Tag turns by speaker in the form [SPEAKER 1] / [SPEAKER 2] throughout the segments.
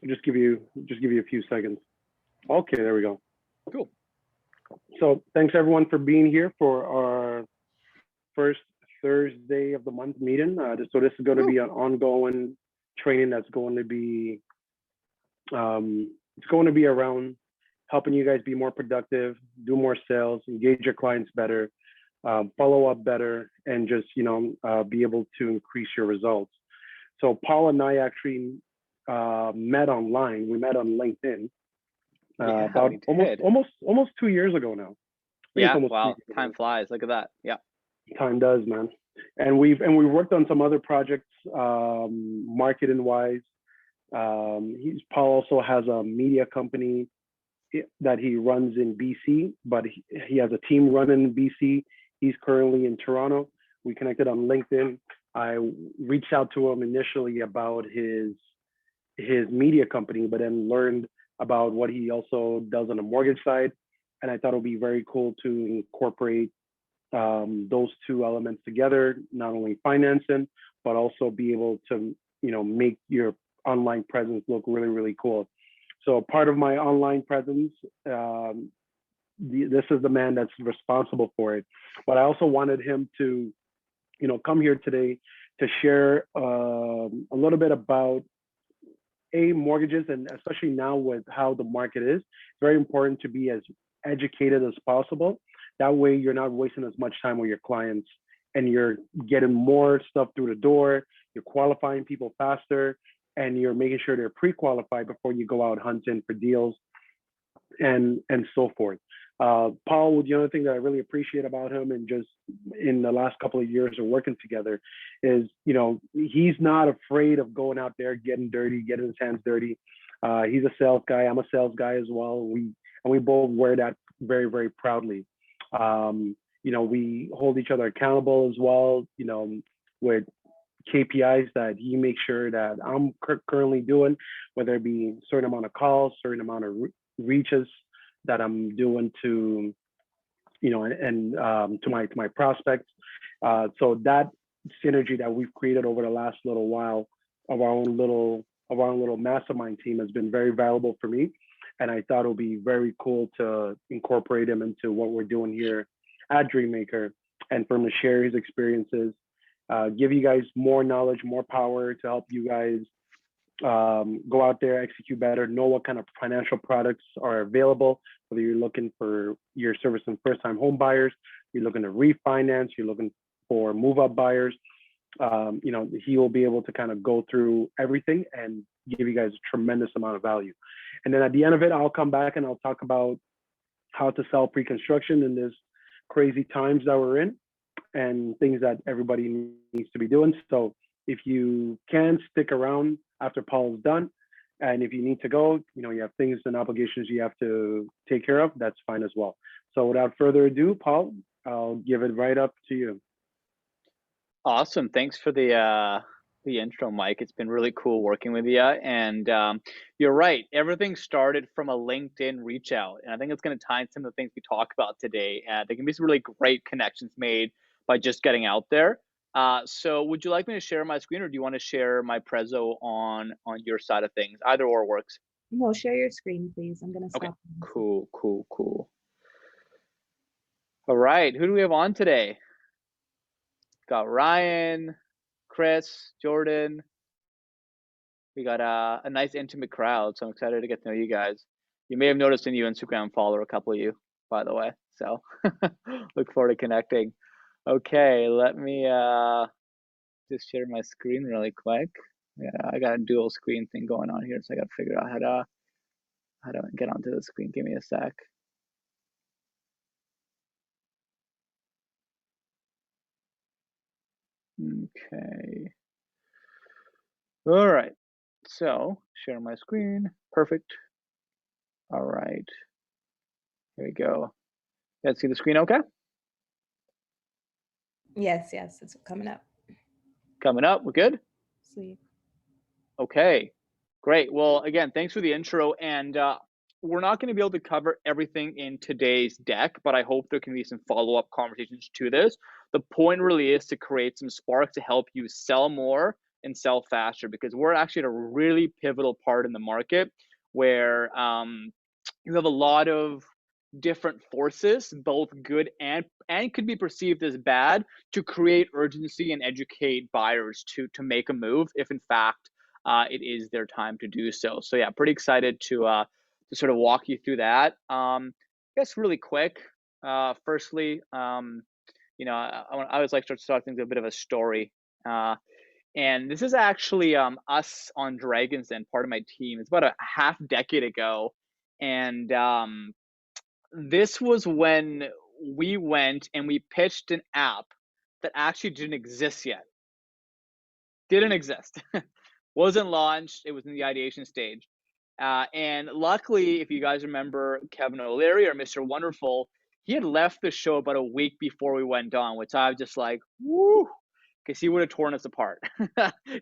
[SPEAKER 1] Just give you a few seconds. Okay, there we go.
[SPEAKER 2] Cool.
[SPEAKER 1] So thanks everyone for being here for our first Thursday of the month meeting. So this is going to be an ongoing training that's going to be it's going to be around helping you guys be more productive, do more sales, engage your clients better, follow up better, and just be able to increase your results. So Paul and I actually met online. We met on LinkedIn about almost 2 years ago now.
[SPEAKER 2] Yeah, wow, time flies. Look at that. Yeah,
[SPEAKER 1] time does, man. And we've worked on some other projects, marketing wise. Paul also has a media company that he runs in BC, but he has a team running in BC. He's currently in Toronto. We connected on LinkedIn. I reached out to him initially about his media company, but then learned about what he also does on the mortgage side. And I thought it would be very cool to incorporate those two elements together, not only financing, but also be able to, make your online presence look really, really cool. So part of my online presence, this is the man that's responsible for it. But I also wanted him to, come here today to share a little bit about mortgages, and especially now with how the market is, it's very important to be as educated as possible. That way you're not wasting as much time with your clients and you're getting more stuff through the door, you're qualifying people faster, and you're making sure they're pre-qualified before you go out hunting for deals and so forth. Paul, the other thing that I really appreciate about him, and just in the last couple of years of working together, is he's not afraid of going out there, getting dirty, getting his hands dirty. He's a sales guy. I'm a sales guy as well. We both wear that very, very proudly. We hold each other accountable as well, with KPIs that he makes sure that I'm currently doing, whether it be a certain amount of calls, certain amount of reaches that I'm doing to, to my prospects. So that synergy that we've created over the last little while of our own little mastermind team has been very valuable for me. And I thought it would be very cool to incorporate him into what we're doing here at Dreammaker, and for him to share his experiences, give you guys more knowledge, more power to help you guys go out there, execute better, know what kind of financial products are available, whether you're looking for your service and first-time home buyers, you're looking to refinance, you're looking for move-up buyers. He will be able to kind of go through everything and give you guys a tremendous amount of value. And then at the end of it, I'll come back and I'll talk about how to sell pre-construction in this crazy times that we're in, and things that everybody needs to be doing. So if you can stick around after Paul's done, and if you need to go, you have things and obligations you have to take care of, that's fine as well. So without further ado, Paul, I'll give it right up to you.
[SPEAKER 2] Awesome. Thanks for the intro, Mike. It's been really cool working with you. And you're right. Everything started from a LinkedIn reach out. And I think it's going to tie in some of the things we talk about today. There can be some really great connections made by just getting out there. So would you like me to share my screen, or do you want to share my Prezzo on your side of things? Either or works.
[SPEAKER 3] No, share your screen, please. I'm going to stop.
[SPEAKER 2] Okay, cool. All right, who do we have on today? Got Ryan, Chris, Jordan. We got a nice intimate crowd, so I'm excited to get to know you guys. You may have noticed a new Instagram follower, a couple of you, by the way. So look forward to connecting. Okay, let me just share my screen really quick. Yeah, I got a dual screen thing going on here, so I got to figure out how to get onto the screen. Give me a sec. Okay. All right. So share my screen. Perfect. All right. Here we go. You guys see the screen okay?
[SPEAKER 3] Yes, it's coming up.
[SPEAKER 2] Coming up, we're good?
[SPEAKER 3] Sweet.
[SPEAKER 2] Okay, great. Well, again, thanks for the intro. And we're not going to be able to cover everything in today's deck, but I hope there can be some follow-up conversations to this. The point really is to create some spark to help you sell more and sell faster, because we're actually at a really pivotal part in the market where you have a lot of different forces, both good and could be perceived as bad, to create urgency and educate buyers to make a move if in fact it is their time to do so. So yeah, pretty excited to sort of walk you through that. I guess really quick. Firstly, I always like to start things with a bit of a story. And this is actually us on Dragons Den, part of my team. It's about a half decade ago. And this was when we went and we pitched an app that actually didn't exist yet. Didn't exist. Wasn't launched. It was in the ideation stage. And luckily, if you guys remember Kevin O'Leary or Mr. Wonderful, he had left the show about a week before we went on, which I was just like, woo, because he would have torn us apart.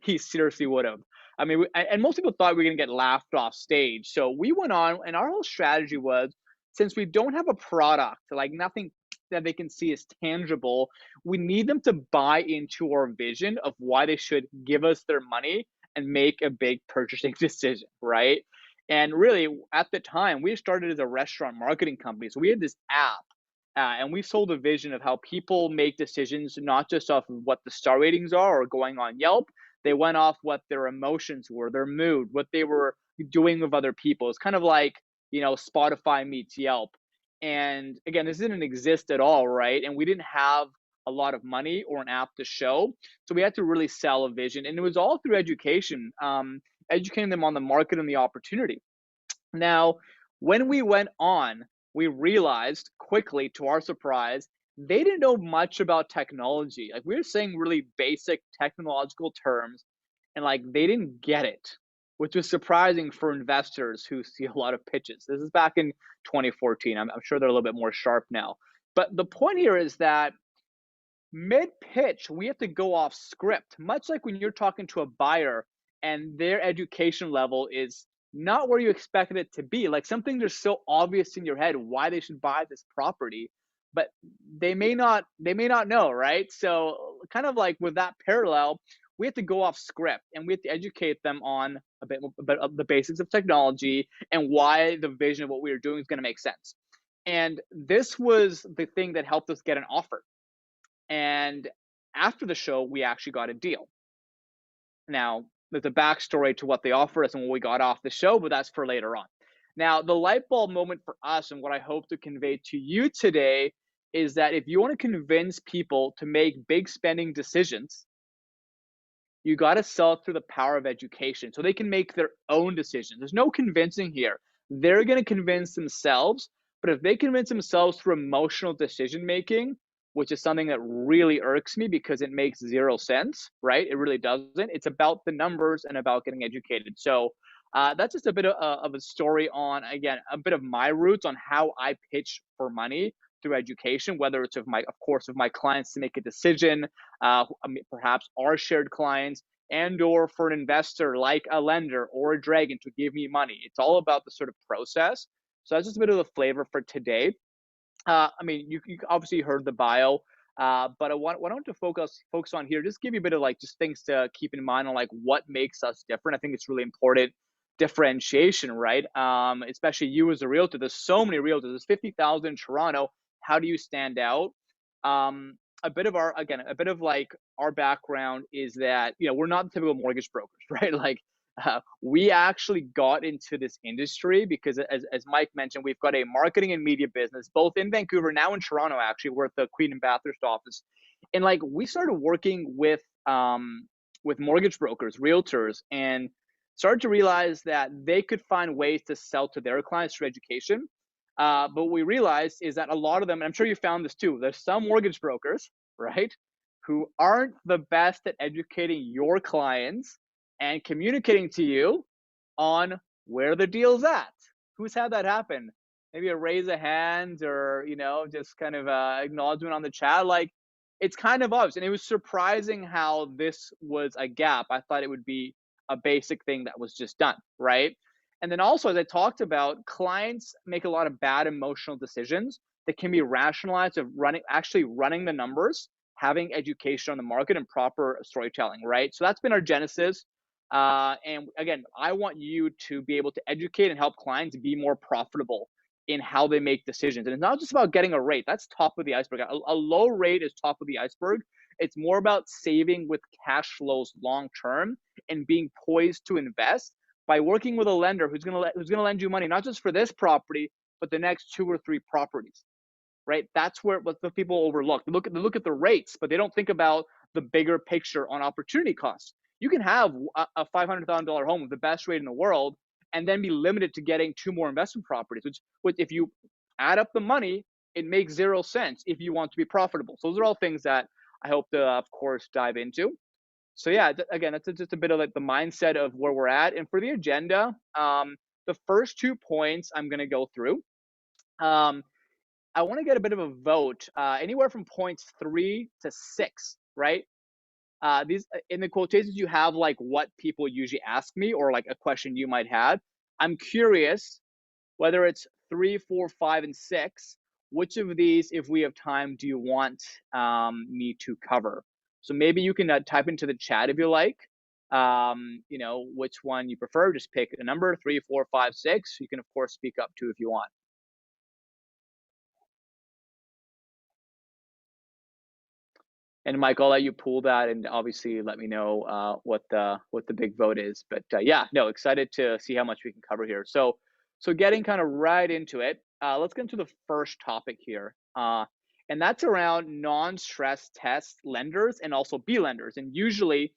[SPEAKER 2] He seriously would have. I mean, and most people thought we were going to get laughed off stage. So we went on, and our whole strategy was, since we don't have a product, like nothing that they can see is tangible, we need them to buy into our vision of why they should give us their money and make a big purchasing decision, right? And really, at the time, we started as a restaurant marketing company. So we had this app, and we sold a vision of how people make decisions, not just off of what the star ratings are or going on Yelp. They went off what their emotions were, their mood, what they were doing with other people. It's kind of like, Spotify meets Yelp. And again, this didn't exist at all, right? And we didn't have a lot of money or an app to show. So we had to really sell a vision. And it was all through education, educating them on the market and the opportunity. Now, when we went on, we realized quickly, to our surprise, they didn't know much about technology. Like, we were saying really basic technological terms, and like they didn't get it, which was surprising for investors who see a lot of pitches. This is back in 2014. I'm sure they're a little bit more sharp now. But the point here is that mid-pitch, we have to go off script, much like when you're talking to a buyer and their education level is not where you expected it to be. Like, something that's so obvious in your head why they should buy this property, but they may not know, right? So kind of like with that parallel, we have to go off script and we have to educate them on a bit of the basics of technology and why the vision of what we were doing is going to make sense. And this was the thing that helped us get an offer. And after the show, we actually got a deal. Now, there's a backstory to what they offered us and what we got off the show, but that's for later on. Now, the light bulb moment for us and what I hope to convey to you today is that if you want to convince people to make big spending decisions, you got to sell through the power of education so they can make their own decisions. There's no convincing here. They're going to convince themselves, but if they convince themselves through emotional decision making, which is something that really irks me because it makes zero sense, right? It really doesn't. It's about the numbers and about getting educated. So that's just a bit of a story on, again, a bit of my roots on how I pitch for money through education, whether it's of course, my clients to make a decision, perhaps our shared clients, and or for an investor like a lender or a dragon to give me money. It's all about the sort of process. So that's just a bit of the flavor for today. You obviously heard the bio, but what I want to focus on here, just give you a bit of just things to keep in mind on what makes us different. I think it's really important differentiation, right? Especially you as a realtor. There's so many realtors. There's 50,000 in Toronto. How do you stand out? A bit of our background is that we're not the typical mortgage brokers, right? We actually got into this industry because, as Mike mentioned, we've got a marketing and media business, both in Vancouver, now in Toronto, actually. We're at the Queen and Bathurst office. And we started working with mortgage brokers, realtors, and started to realize that they could find ways to sell to their clients through education. But what we realized is that a lot of them, and I'm sure you found this too, there's some mortgage brokers, right, who aren't the best at educating your clients and communicating to you on where the deal's at. Who's had that happen? Maybe a raise of hands or, just kind of acknowledgement on the chat. It's kind of obvious. And it was surprising how this was a gap. I thought it would be a basic thing that was just done, right? And then also, as I talked about, clients make a lot of bad emotional decisions that can be rationalized of running the numbers, having education on the market and proper storytelling, right? So that's been our genesis. And again, I want you to be able to educate and help clients be more profitable in how they make decisions. And it's not just about getting a rate. That's top of the iceberg. A low rate is top of the iceberg. It's more about saving with cash flows long term and being poised to invest by working with a lender who's going to lend you money, not just for this property, but the next 2 or 3 properties, right? That's what the people overlook. They look at the rates, but they don't think about the bigger picture on opportunity costs. You can have a $500,000 home with the best rate in the world and then be limited to getting 2 more investment properties, which if you add up the money, it makes 0 sense if you want to be profitable. So those are all things that I hope to, of course, dive into. So yeah, again, that's just a bit of like the mindset of where we're at. And for the agenda, the first 2 points I'm going to go through. I want to get a bit of a vote, anywhere from points 3 to 6, right? These in the quotations you have like what people usually ask me or like a question you might have. I'm curious whether it's 3, 4, 5, and 6. Which of these, if we have time, do you want me to cover? So maybe you can type into the chat if you like. You know, which one you prefer. Just pick a number, 3, 4, 5, 6. You can of course speak up too if you want. And Mike, I'll let you pull that and obviously let me know what the big vote is. But yeah, no, excited to see how much we can cover here. So getting kind of right into it, let's get into the first topic here. And that's around non-stress test lenders and also B lenders. And usually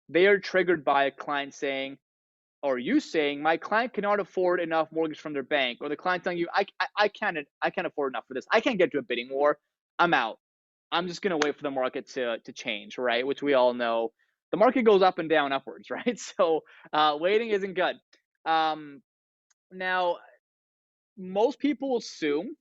[SPEAKER 2] they are triggered by a client saying, or you saying, my client cannot afford enough mortgage from their bank, or the client telling you, I can't afford enough for this. I can't get to a bidding war. I'm out. I'm just going to wait for the market to change, right? Which we all know the market goes up and down upwards, right? So waiting isn't good. Now, most people assume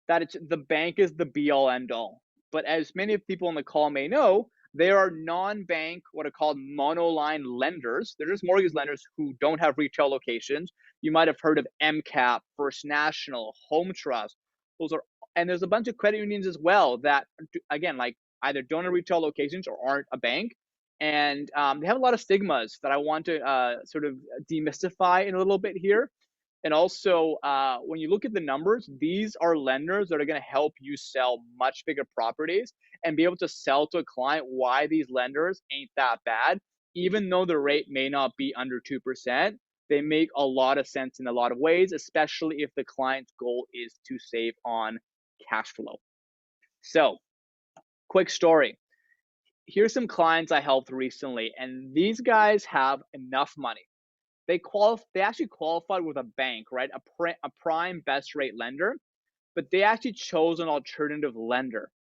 [SPEAKER 2] that the bank is the be all end all. But as many people on the call may know, there are non-bank, what are called monoline lenders. They're just mortgage lenders who don't have retail locations. You might have heard of MCAP, First National, Home Trust. And there's a bunch of credit unions as well that, again, like either don't have retail locations or aren't a bank. And they have a lot of stigmas that I want to sort of demystify in a little bit here. And also, when you look at the numbers, these are lenders that are going to help you sell much bigger properties and be able to sell to a client why these lenders ain't that bad. Even though the rate may not be under 2%, they make a lot of sense in a lot of ways, especially if the client's goal is to save on cash flow. So, quick story. Here's some clients I helped recently, and these guys have enough money. They actually qualified with a bank, right? A prime best rate lender, but they actually chose an alternative lender.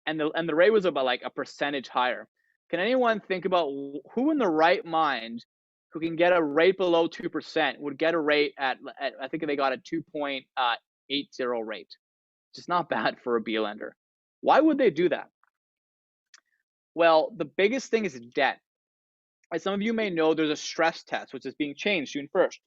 [SPEAKER 2] And the rate was about like a percentage higher. Can anyone think about who in the right mind who can get a rate below 2% would get a rate at I think they got a 2.80 rate. It's not bad for a B lender. Why would they do that? Well, the biggest thing is debt. As some of you may know, there's a stress test, which is being changed June 1st.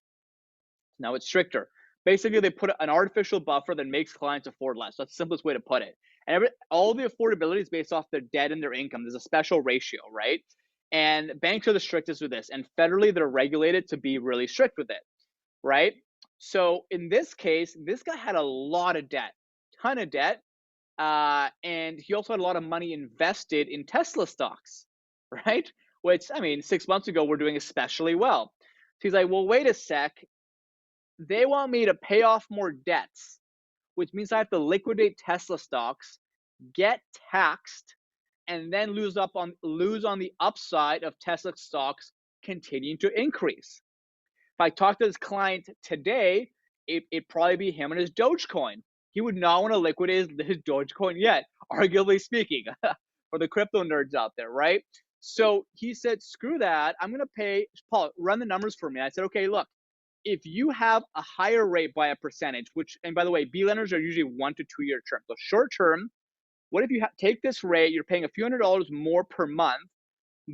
[SPEAKER 2] Now it's stricter. Basically, they put an artificial buffer that makes clients afford less. That's the simplest way to put it. And all the affordability is based off their debt and their income. There's a special ratio, right? And banks are the strictest with this. And federally, they're regulated to be really strict with it, right? So in this case, this guy had a lot of debt, ton of debt. And he also had a lot of money invested in Tesla stocks, right? Which, I mean, 6 months ago, we're doing especially well. So he's like, well, wait a sec. They want me to pay off more debts, which means I have to liquidate Tesla stocks, get taxed, and then lose on the upside of Tesla stocks continuing to increase. If I talk to this client today, it'd probably be him and his Dogecoin. He would not want to liquidate his Dogecoin yet, arguably speaking, for the crypto nerds out there, right? So he said, screw that. I'm going to pay, Paul, run the numbers for me. I said, okay, look, if you have a higher rate by a percentage, which, and by the way, B lenders are usually 1 to 2 year term. So short term, what if you take this rate, you're paying a few $100s more per month,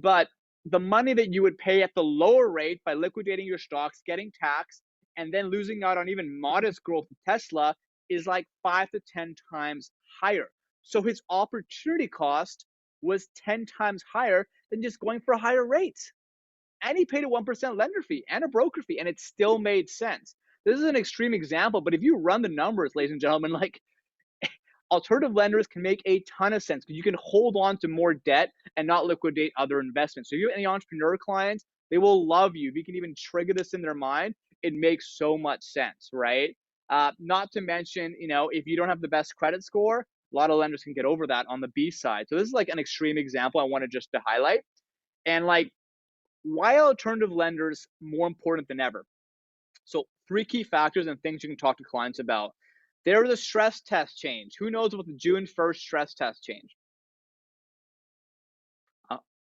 [SPEAKER 2] but the money that you would pay at the lower rate by liquidating your stocks, getting taxed, and then losing out on even modest growth in Tesla is like 5 to 10 times higher. So his opportunity cost was 10 times higher than just going for a higher rate. And he paid a 1% lender fee and a broker fee, and it still made sense. This is an extreme example, but if you run the numbers, ladies and gentlemen, like, alternative lenders can make a ton of sense because you can hold on to more debt and not liquidate other investments. So if you have any entrepreneur clients, they will love you. If you can even trigger this in their mind, it makes so much sense, right? Not to mention, if you don't have the best credit score, a lot of lenders can get over that on the B side. So this is like an extreme example I wanted just to highlight. And like, why are alternative lenders more important than ever? So 3 key factors and things you can talk to clients about. There was a stress test change. Who knows about the June 1st stress test change?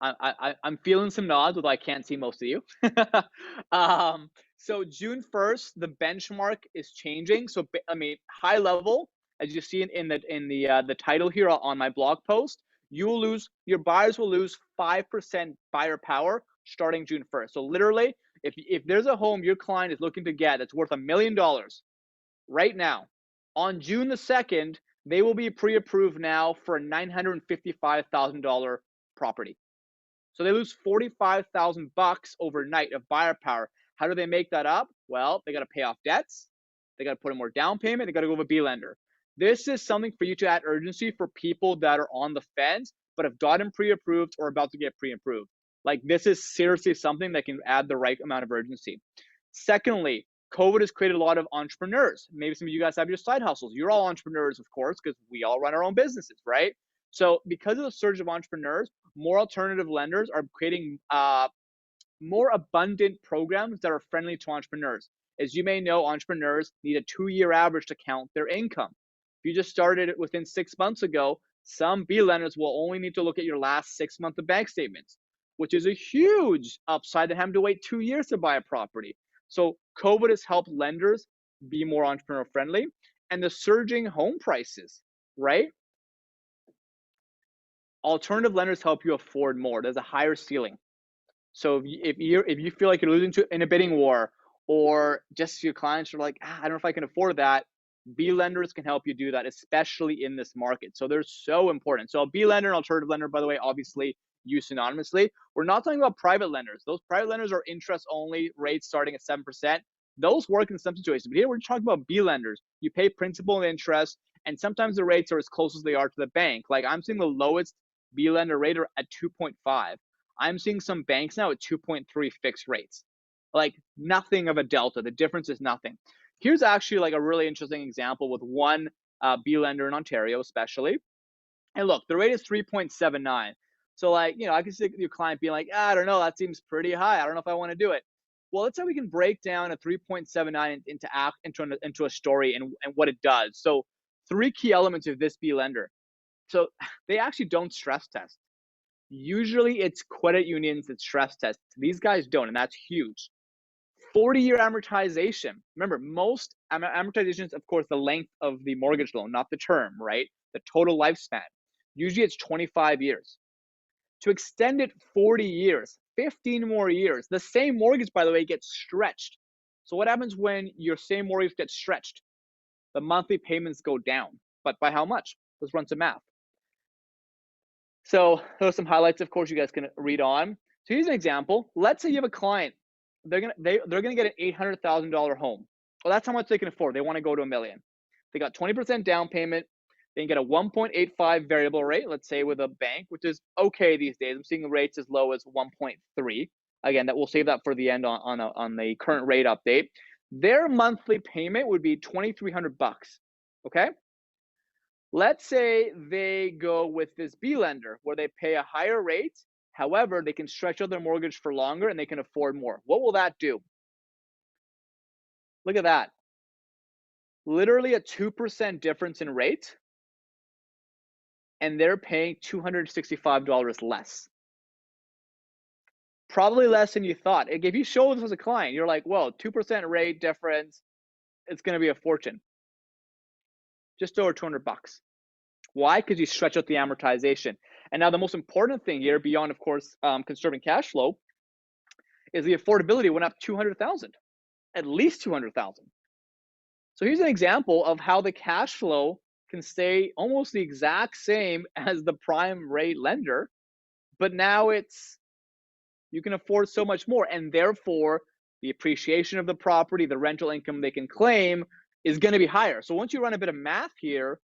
[SPEAKER 2] I'm feeling some nods, although I can't see most of you. So June 1st, the benchmark is changing. So I mean, high level, as you see in the title here on my blog post, your buyers will lose 5% buyer power starting June 1st. So literally, if there's a home your client is looking to get that's worth $1 million right now, on June the 2nd, they will be pre-approved now for a $955,000 property. So they lose $45,000 overnight of buyer power. How do they make that up? Well, they got to pay off debts. They got to put in more down payment. They got to go with a B lender. This is something for you to add urgency for people that are on the fence, but have gotten pre-approved or about to get pre-approved. Like, this is seriously something that can add the right amount of urgency. Secondly, COVID has created a lot of entrepreneurs. Maybe some of you guys have your side hustles. You're all entrepreneurs, of course, because we all run our own businesses, right? So because of the surge of entrepreneurs, more alternative lenders are creating more abundant programs that are friendly to entrepreneurs. As you may know, entrepreneurs need a 2-year average to count their income. If you just started it within 6 months ago, some B lenders will only need to look at your last 6 months of bank statements, which is a huge upside to having to wait 2 years to buy a property. So COVID has helped lenders be more entrepreneur friendly, and the surging home prices, right? Alternative lenders help you afford more. There's a higher ceiling. So if you feel like you're losing in a bidding war, or just your clients are like, I don't know if I can afford that, B lenders can help you do that, especially in this market. So they're so important. So a B lender and alternative lender, by the way, obviously used synonymously. We're not talking about private lenders. Those private lenders are interest only, rates starting at 7%. Those work in some situations. But here we're talking about B lenders. You pay principal and interest, and sometimes the rates are as close as they are to the bank. Like, I'm seeing the lowest B lender rate are at 2.5. I'm seeing some banks now at 2.3 fixed rates. Like, nothing of a delta. The difference is nothing. Here's actually like a really interesting example with one B lender in Ontario, especially. And look, the rate is 3.79. So like, I can see your client being like, I don't know, that seems pretty high. I don't know if I want to do it. Well, let's say we can break down a 3.79 into a story and what it does. So 3 key elements of this B lender. So they actually don't stress test. Usually it's credit unions that stress test. These guys don't, and that's huge. 40-year amortization. Remember, most amortization is, of course, the length of the mortgage loan, not the term, right? The total lifespan. Usually it's 25 years. To extend it 40 years, 15 more years, the same mortgage, by the way, gets stretched. So what happens when your same mortgage gets stretched? The monthly payments go down. But by how much? Let's run some math. So those are some highlights, of course, you guys can read on. So here's an example. Let's say you have a client. They're gonna get an $800,000 home. Well, that's how much they can afford. They want to go to $1 million. They got 20% down payment. They can get a 1.85 variable rate, let's say with a bank, which is okay these days. I'm seeing the rates as low as 1.3. Again, that we'll save that for the end on the current rate update. Their monthly payment would be $2,300. Okay. Let's say they go with this B lender where they pay a higher rate. However, they can stretch out their mortgage for longer and they can afford more. What will that do? Look at that. Literally a 2% difference in rate, and they're paying $265 less. Probably less than you thought. If you show this as a client, you're like, whoa, 2% rate difference, it's going to be a fortune. Just over $200. Why? Because you stretch out the amortization. And now the most important thing here, beyond, of course, conserving cash flow, is the affordability went up $200,000, at least $200,000. So here's an example of how the cash flow can stay almost the exact same as the prime rate lender, but now you can afford so much more, and therefore the appreciation of the property, the rental income they can claim is going to be higher. So once you run a bit of math here,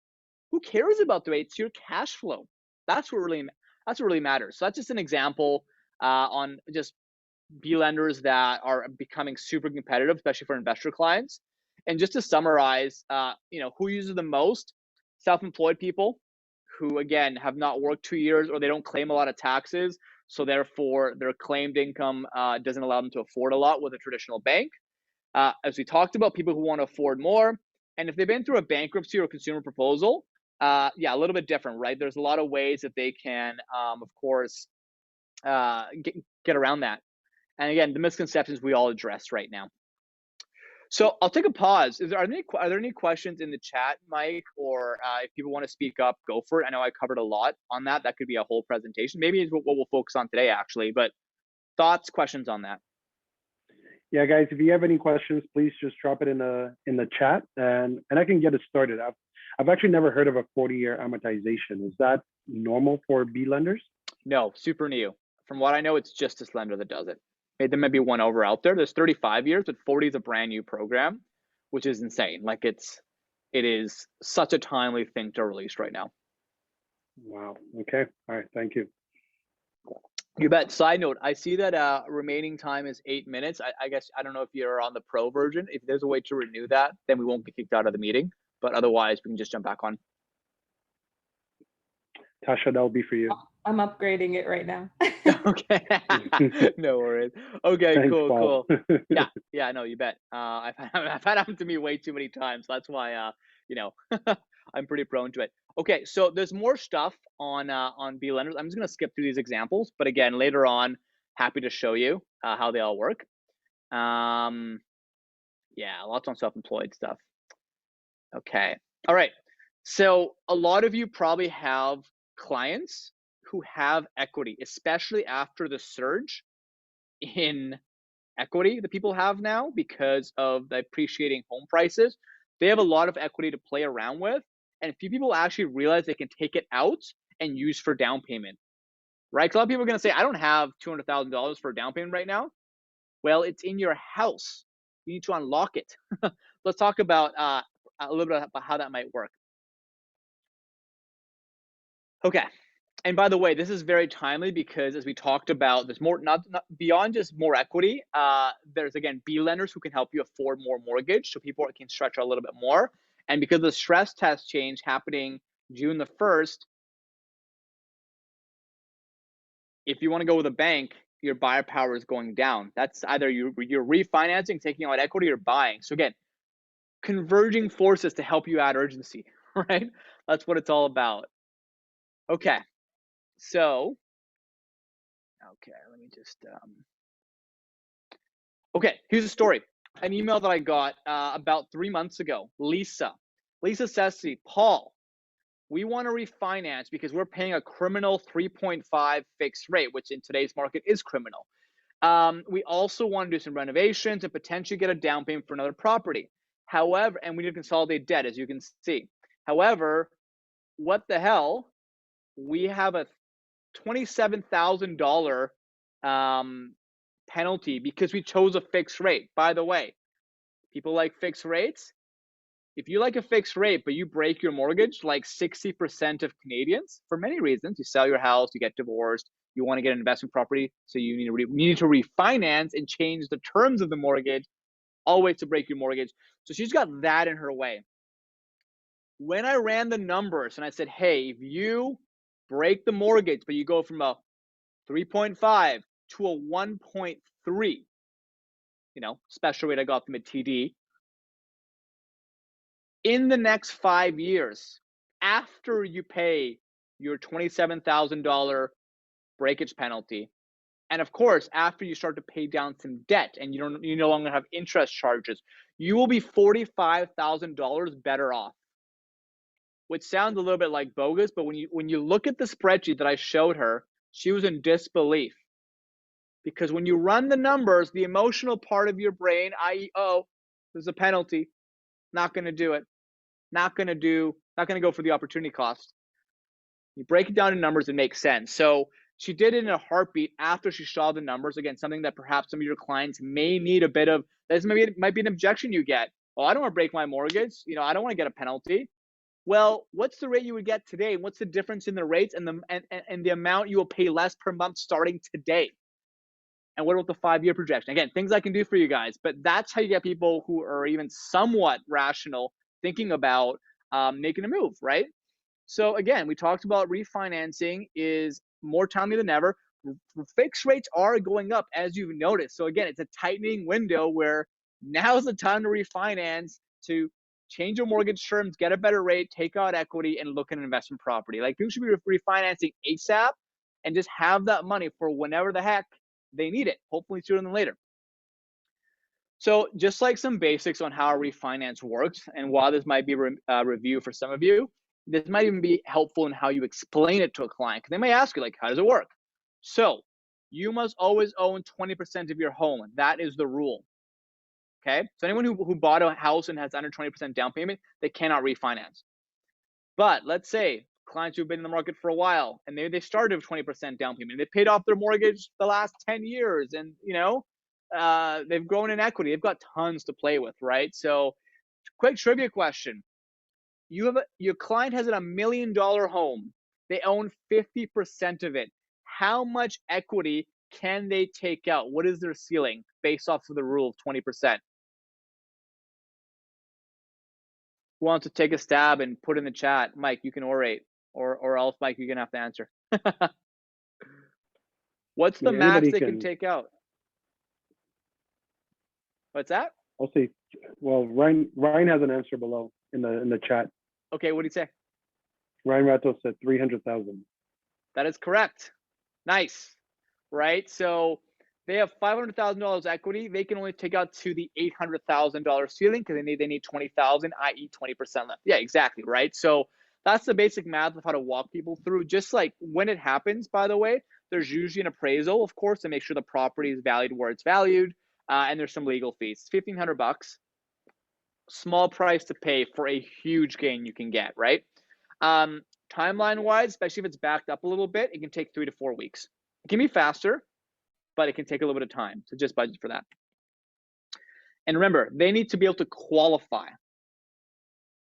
[SPEAKER 2] who cares about the rate? It's your cash flow. That's what really matters. So that's just an example on just B lenders that are becoming super competitive, especially for investor clients. And just to summarize, who uses the most? Self-employed people who, again, have not worked 2 years, or they don't claim a lot of taxes. So therefore, their claimed income doesn't allow them to afford a lot with a traditional bank. As we talked about, people who want to afford more. And if they've been through a bankruptcy or consumer proposal, a little bit different, right? There's a lot of ways that they can, of course, get around that. And again, the misconceptions we all address right now. So I'll take a pause. Are there any questions in the chat, Mike? Or if people want to speak up, go for it. I know I covered a lot on that. That could be a whole presentation. Maybe it's what we'll focus on today, actually. But thoughts, questions on that?
[SPEAKER 1] Yeah, guys, if you have any questions, please just drop it in the chat, and I can get it started. I've actually never heard of a 40-year amortization. Is that normal for B lenders?
[SPEAKER 2] No, super new. From what I know, it's just this lender that does it. There may be one over out there. There's 35 years, but 40 is a brand new program, which is insane. Like it is such a timely thing to release right now.
[SPEAKER 1] Wow. Okay. All right. Thank you.
[SPEAKER 2] You bet. Side note, I see that remaining time is 8 minutes. I guess, I don't know if you're on the pro version. If there's a way to renew that, then we won't get kicked out of the meeting. But otherwise, we can just jump back on.
[SPEAKER 1] Tasha, that'll be for you.
[SPEAKER 3] I'm upgrading it right now.
[SPEAKER 2] Okay. No worries. Okay,
[SPEAKER 1] Thanks,
[SPEAKER 2] cool,
[SPEAKER 1] Paul.
[SPEAKER 2] cool. Yeah, no, you bet. I've had happen to me way too many times. That's why, I'm pretty prone to it. Okay, so there's more stuff on B lenders. I'm just gonna skip through these examples, but again, later on, happy to show you how they all work. Yeah, lots on self-employed stuff. Okay, all right. So a lot of you probably have clients who have equity, especially after the surge in equity that people have now because of the appreciating home prices. They have a lot of equity to play around with, and few people actually realize they can take it out and use for down payment, right? A lot of people are going to say, I don't have $200,000 for a down payment right now. Well, it's in your house. You need to unlock it. Let's talk about a little bit about how that might work. Okay. And by the way, this is very timely because as we talked about, there's more, not beyond just more equity. There's, again, B lenders who can help you afford more mortgage, so people can stretch out a little bit more. And because of the stress test change happening June the 1st, if you want to go with a bank, your buyer power is going down. That's either you're refinancing, taking out equity, or buying. So again, converging forces to help you add urgency, right? That's what it's all about. Okay. So, let me just, okay, here's a story. An email that I got about 3 months ago. Lisa says to me, Paul, we want to refinance because we're paying a criminal 3.5 fixed rate, which in today's market is criminal. We also want to do some renovations and potentially get a down payment for another property. However, and we need to consolidate debt, as you can see. However, what the hell? We have a $27,000 penalty because we chose a fixed rate. By the way, people like fixed rates. If you like a fixed rate, but you break your mortgage, like 60% of Canadians, for many reasons, you sell your house, you get divorced, you want to get an investment property, so you need to refinance and change the terms of the mortgage, always to break your mortgage. So she's got that in her way. When I ran the numbers and I said, hey, if you break the mortgage, but you go from a 3.5 to a 1.3, special rate I got from a TD, in the next 5 years, after you pay your $27,000 breakage penalty, and of course, after you start to pay down some debt and you no longer have interest charges, you will be $45,000 better off. Which sounds a little bit like bogus, but when you look at the spreadsheet that I showed her, she was in disbelief. Because when you run the numbers, the emotional part of your brain, i.e., oh, there's a penalty, not going to do it. Not going to do Not going to go for the opportunity cost. You break it down in numbers, it makes sense. So she did it in a heartbeat after she saw the numbers. Again, something that perhaps some of your clients may need a bit of. This might be an objection you get. Oh, I don't want to break my mortgage. I don't want to get a penalty. Well, what's the rate you would get today? What's the difference in the rates and the amount you will pay less per month starting today? And what about the 5-year projection? Again, things I can do for you guys, but that's how you get people who are even somewhat rational thinking about making a move, right? So again, we talked about refinancing is more timely than ever. Fixed rates are going up, as you've noticed. So again, it's a tightening window where now's the time to refinance, to change your mortgage terms, get a better rate, take out equity, and look at an investment property. Like, people should be refinancing ASAP and just have that money for whenever the heck they need it, hopefully sooner than later. So just like some basics on how a refinance works, and while this might be a review for some of you, this might even be helpful in how you explain it to a client, because they may ask you, like, how does it work? So you must always own 20% of your home. That is the rule. Okay, so anyone who bought a house and has under 20% down payment, they cannot refinance. But let's say clients who've been in the market for a while, and they started with 20% down payment, they paid off their mortgage the last 10 years, and they've grown in equity. They've got tons to play with, right? So, quick trivia question: your client has a $1 million home. They own 50% of it. How much equity can they take out? What is their ceiling based off of the rule of 20%? Who wants to take a stab and put in the chat? Mike, you can orate, or else, Mike, you're gonna have to answer. What's the max they can take out? What's that?
[SPEAKER 1] I'll say, well, Ryan has an answer below in the chat.
[SPEAKER 2] Okay, what did he say?
[SPEAKER 1] Ryan Ratto said 300,000.
[SPEAKER 2] That is correct. Nice, right? So they have $500,000 equity. They can only take out to the $800,000 ceiling because they need 20,000, i.e., 20% left. Yeah, exactly, right? So that's the basic math of how to walk people through. Just like when it happens, by the way, there's usually an appraisal, of course, to make sure the property is valued where it's valued, and there's some legal fees. $1,500, small price to pay for a huge gain you can get, right? Timeline-wise, especially if it's backed up a little bit, it can take 3 to 4 weeks. It can be faster, but it can take a little bit of time. So just budget for that. And remember, they need to be able to qualify,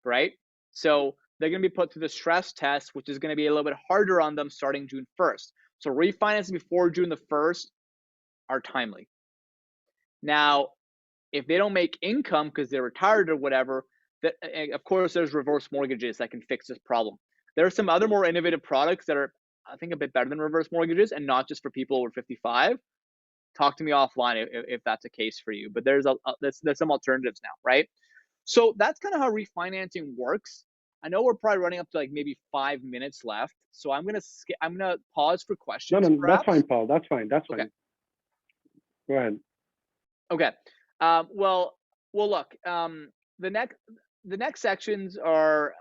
[SPEAKER 2] right? So they're going to be put through the stress test, which is going to be a little bit harder on them starting June 1st. So refinancing before June the 1st are timely. Now, if they don't make income because they're retired or whatever, of course, there's reverse mortgages that can fix this problem. There are some other more innovative products that are, I think, a bit better than reverse mortgages, and not just for people over 55. Talk to me offline if that's a case for you. But there's some alternatives now, right? So that's kind of how refinancing works. I know we're probably running up to like maybe 5 minutes left, so I'm gonna pause for questions.
[SPEAKER 1] No,
[SPEAKER 2] perhaps.
[SPEAKER 1] that's fine, Paul. That's fine.
[SPEAKER 2] Okay.
[SPEAKER 1] Go ahead.
[SPEAKER 2] Okay. Well, look. The next sections are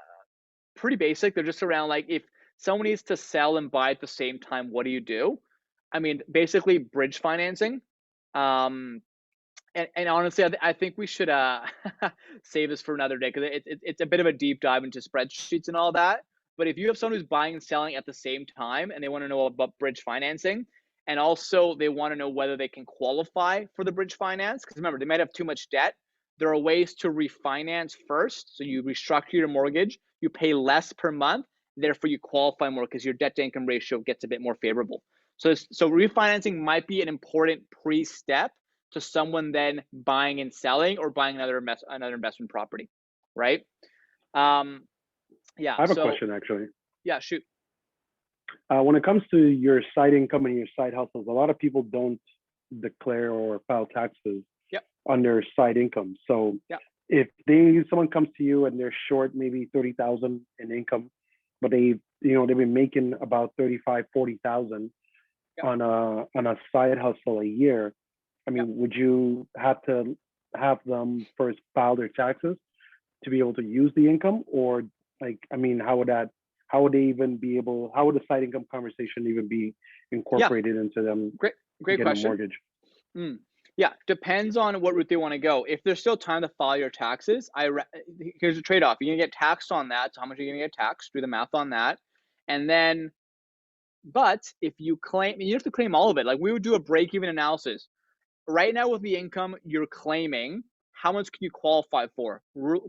[SPEAKER 2] pretty basic. They're just around, like, if someone needs to sell and buy at the same time, what do you do? I mean, basically bridge financing. And honestly, I think we should save this for another day, because it's a bit of a deep dive into spreadsheets and all that. But if you have someone who's buying and selling at the same time, and they want to know about bridge financing, and also they want to know whether they can qualify for the bridge finance, because remember, they might have too much debt. There are ways to refinance first. So you restructure your mortgage, you pay less per month, therefore you qualify more because your debt to income ratio gets a bit more favorable. So refinancing might be an important pre-step to someone then buying and selling, or buying another investment property, right? Yeah.
[SPEAKER 1] I have a question, actually.
[SPEAKER 2] Yeah, shoot.
[SPEAKER 1] When it comes to your side income and your side hustles, a lot of people don't declare or file taxes on their side income. So if someone comes to you and they're short maybe 30,000 in income, but they've been making about 35, 40,000 on a side hustle a year. I mean, would you have to have them first file their taxes to be able to use the income, or how would the side income conversation even be incorporated into them?
[SPEAKER 2] Great question.
[SPEAKER 1] Mortgage.
[SPEAKER 2] Yeah, depends on what route they want to go. If there's still time to file your taxes, here's the trade-off. You're gonna get taxed on that. So how much are you gonna get taxed? Do the math on that. And then, but if you claim, you have to claim all of it. Like we would do a break-even analysis. Right now with the income you're claiming, how much can you qualify for?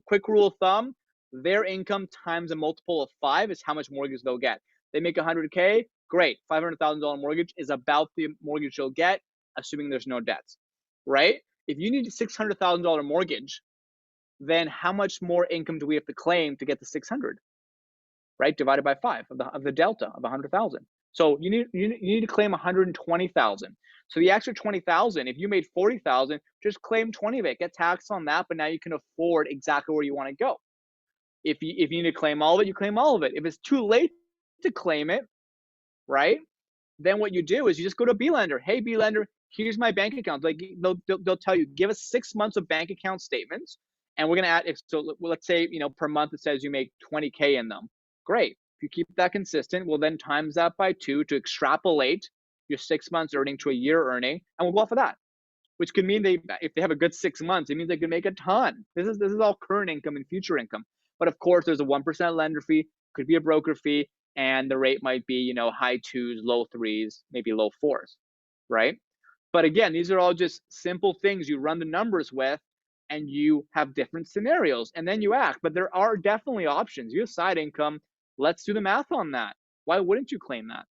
[SPEAKER 2] Quick rule of thumb, their income times a multiple of 5 is how much mortgage they'll get. They make 100K, great. $500,000 mortgage is about the mortgage you'll get, assuming there's no debts, right? If you need a $600,000 mortgage, then how much more income do we have to claim to get the 600, right? Divided by 5 of the delta of 100,000. So you need to claim 120,000. So the extra 20,000, if you made 40,000, just claim 20 of it, get taxed on that, but now you can afford exactly where you want to go. If you need to claim all of it, you claim all of it. If it's too late to claim it, right? Then what you do is you just go to a B lender. Hey, B lender, here's my bank account. Like they'll tell you, give us 6 months of bank account statements, and we're gonna add. So let's say per month it says you make 20K in them. Great. If you keep that consistent, we'll then times that by 2 to extrapolate your 6 months earning to a year earning, and we'll go off of that. Which could mean if they have a good 6 months, it means they can make a ton. This is all current income and future income. But of course, there's a 1% lender fee, could be a broker fee, and the rate might be high 2s, low 3s, maybe low 4s, right? But again, these are all just simple things you run the numbers with, and you have different scenarios, and then you act. But there are definitely options. You have side income. Let's do the math on that. Why wouldn't you claim that?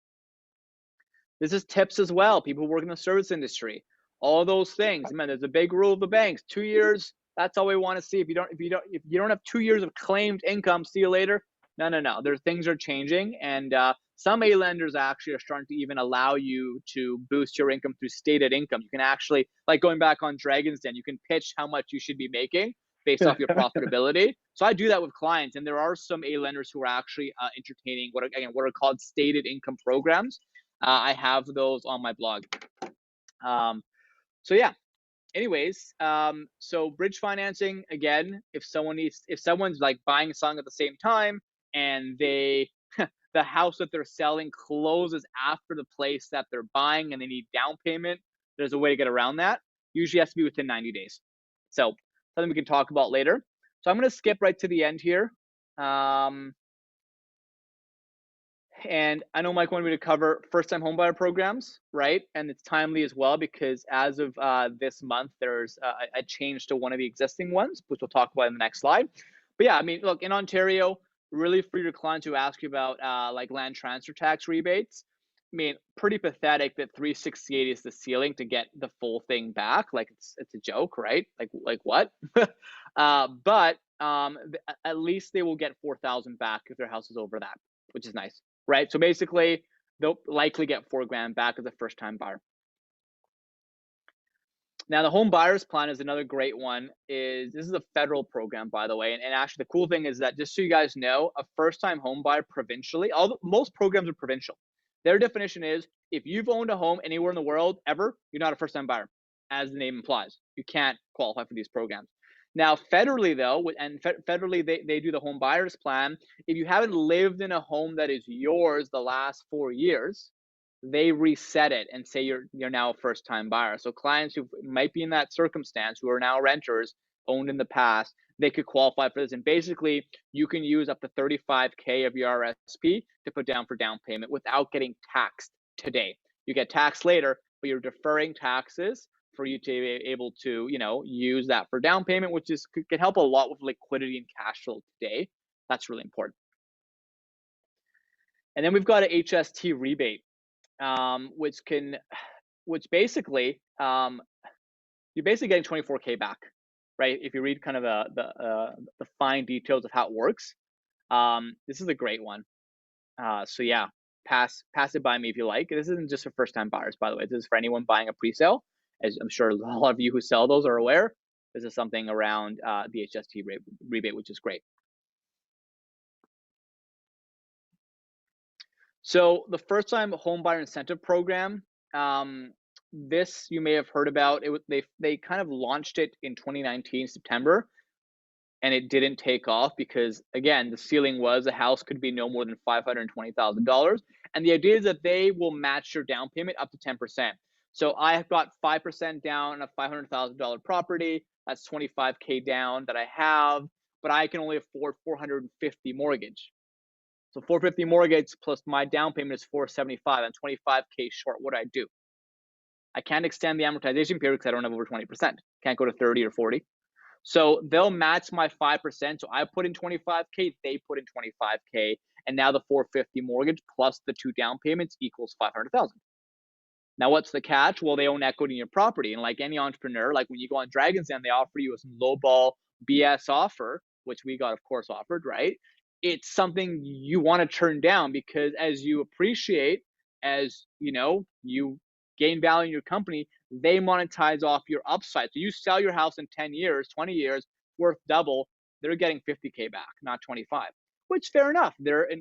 [SPEAKER 2] This is tips as well. People who work in the service industry, all those things. Man, there's a big rule of the banks: 2 years. That's all we want to see. If you don't have 2 years of claimed income, see you later. No. Things are changing, and some A lenders actually are starting to even allow you to boost your income through stated income. You can actually, like going back on Dragon's Den, you can pitch how much you should be making based off your profitability. So I do that with clients, and there are some A lenders who are actually entertaining what are called stated income programs. I have those on my blog. So yeah. Anyways, so bridge financing, again, if someone's like buying and selling at the same time, and the house that they're selling closes after the place that they're buying and they need down payment, there's a way to get around that. Usually has to be within 90 days. So something we can talk about later. So I'm going to skip right to the end here. And I know Mike wanted me to cover first-time homebuyer programs, right? And it's timely as well because as of this month, there's a change to one of the existing ones, which we'll talk about in the next slide. But yeah, I mean, look, in Ontario, really for your clients who ask you about like land transfer tax rebates, I mean, pretty pathetic that 368 is the ceiling to get the full thing back. Like it's a joke, right? Like what? But at least they will get 4,000 back if their house is over that, which is nice. Right, so basically, they'll likely get $4,000 back as a first-time buyer. Now, the home buyers plan is another great one. This is a federal program, by the way, and actually, the cool thing is that just so you guys know, a first-time home buyer provincially, most programs are provincial. Their definition is if you've owned a home anywhere in the world ever, you're not a first-time buyer, as the name implies. You can't qualify for these programs. Now, federally, though, and federally, they do the home buyers plan. If you haven't lived in a home that is yours the last 4 years, they reset it and say you're now a first-time buyer. So clients who might be in that circumstance, who are now renters, owned in the past, they could qualify for this. And basically, you can use up to $35K of your RSP to put down for down payment without getting taxed today. You get taxed later, but you're deferring taxes for you to be able to, use that for down payment, which could help a lot with liquidity and cash flow today. That's really important. And then we've got an HST rebate, which basically, you're basically getting 24K back, right? If you read kind of the fine details of how it works, this is a great one. So yeah, pass it by me if you like. This isn't just for first-time buyers, by the way. This is for anyone buying a pre-sale. As I'm sure a lot of you who sell those are aware, this is something around the HST rebate, which is great. So the first-time homebuyer incentive program, this you may have heard about. They kind of launched it in 2019 September, and it didn't take off because, again, the ceiling was a house could be no more than $520,000, and the idea is that they will match your down payment up to 10%. So I have got 5% down on a $500,000 property. That's 25K down that I have, but I can only afford 450 mortgage. So 450 mortgage plus my down payment is 475. I'm 25K short. What do I do? I can't extend the amortization period because I don't have over 20%. Can't go to 30 or 40. So they'll match my 5%. So I put in 25K, they put in 25K, and now the 450 mortgage plus the 2 down payments equals 500,000. Now, what's the catch? Well, they own equity in your property. And like any entrepreneur, like when you go on Dragon's Den, they offer you a lowball BS offer, which we got, of course, offered, right? It's something you want to turn down because as you appreciate, as you gain value in your company, they monetize off your upside. So you sell your house in 10 years, 20 years, worth double, they're getting 50K back, not 25, which fair enough.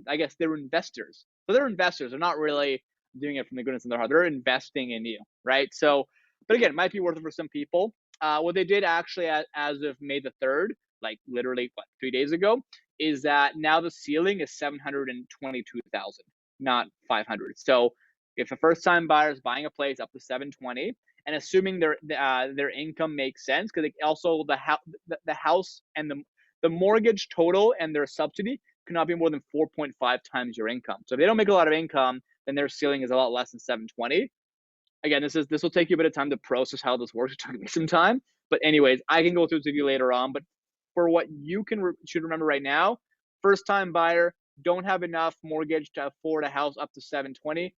[SPEAKER 2] I guess they're investors. So they're investors. They're not really doing it from the goodness of their heart. They're investing in you, right? So, but again, it might be worth it for some people. What they did actually as of May the 3rd, like literally 3 days ago, is that now the ceiling is 722,000, not 500. So if a first-time buyer is buying a place up to 720, and assuming their income makes sense, because also the house and the mortgage total and their subsidy cannot be more than 4.5 times your income. So if they don't make a lot of income, then their ceiling is a lot less than 720. Again, this will take you a bit of time to process how this works. It took me some time, but anyways, I can go through this with you later on. But for what you should remember right now, first-time buyer, don't have enough mortgage to afford a house up to 720.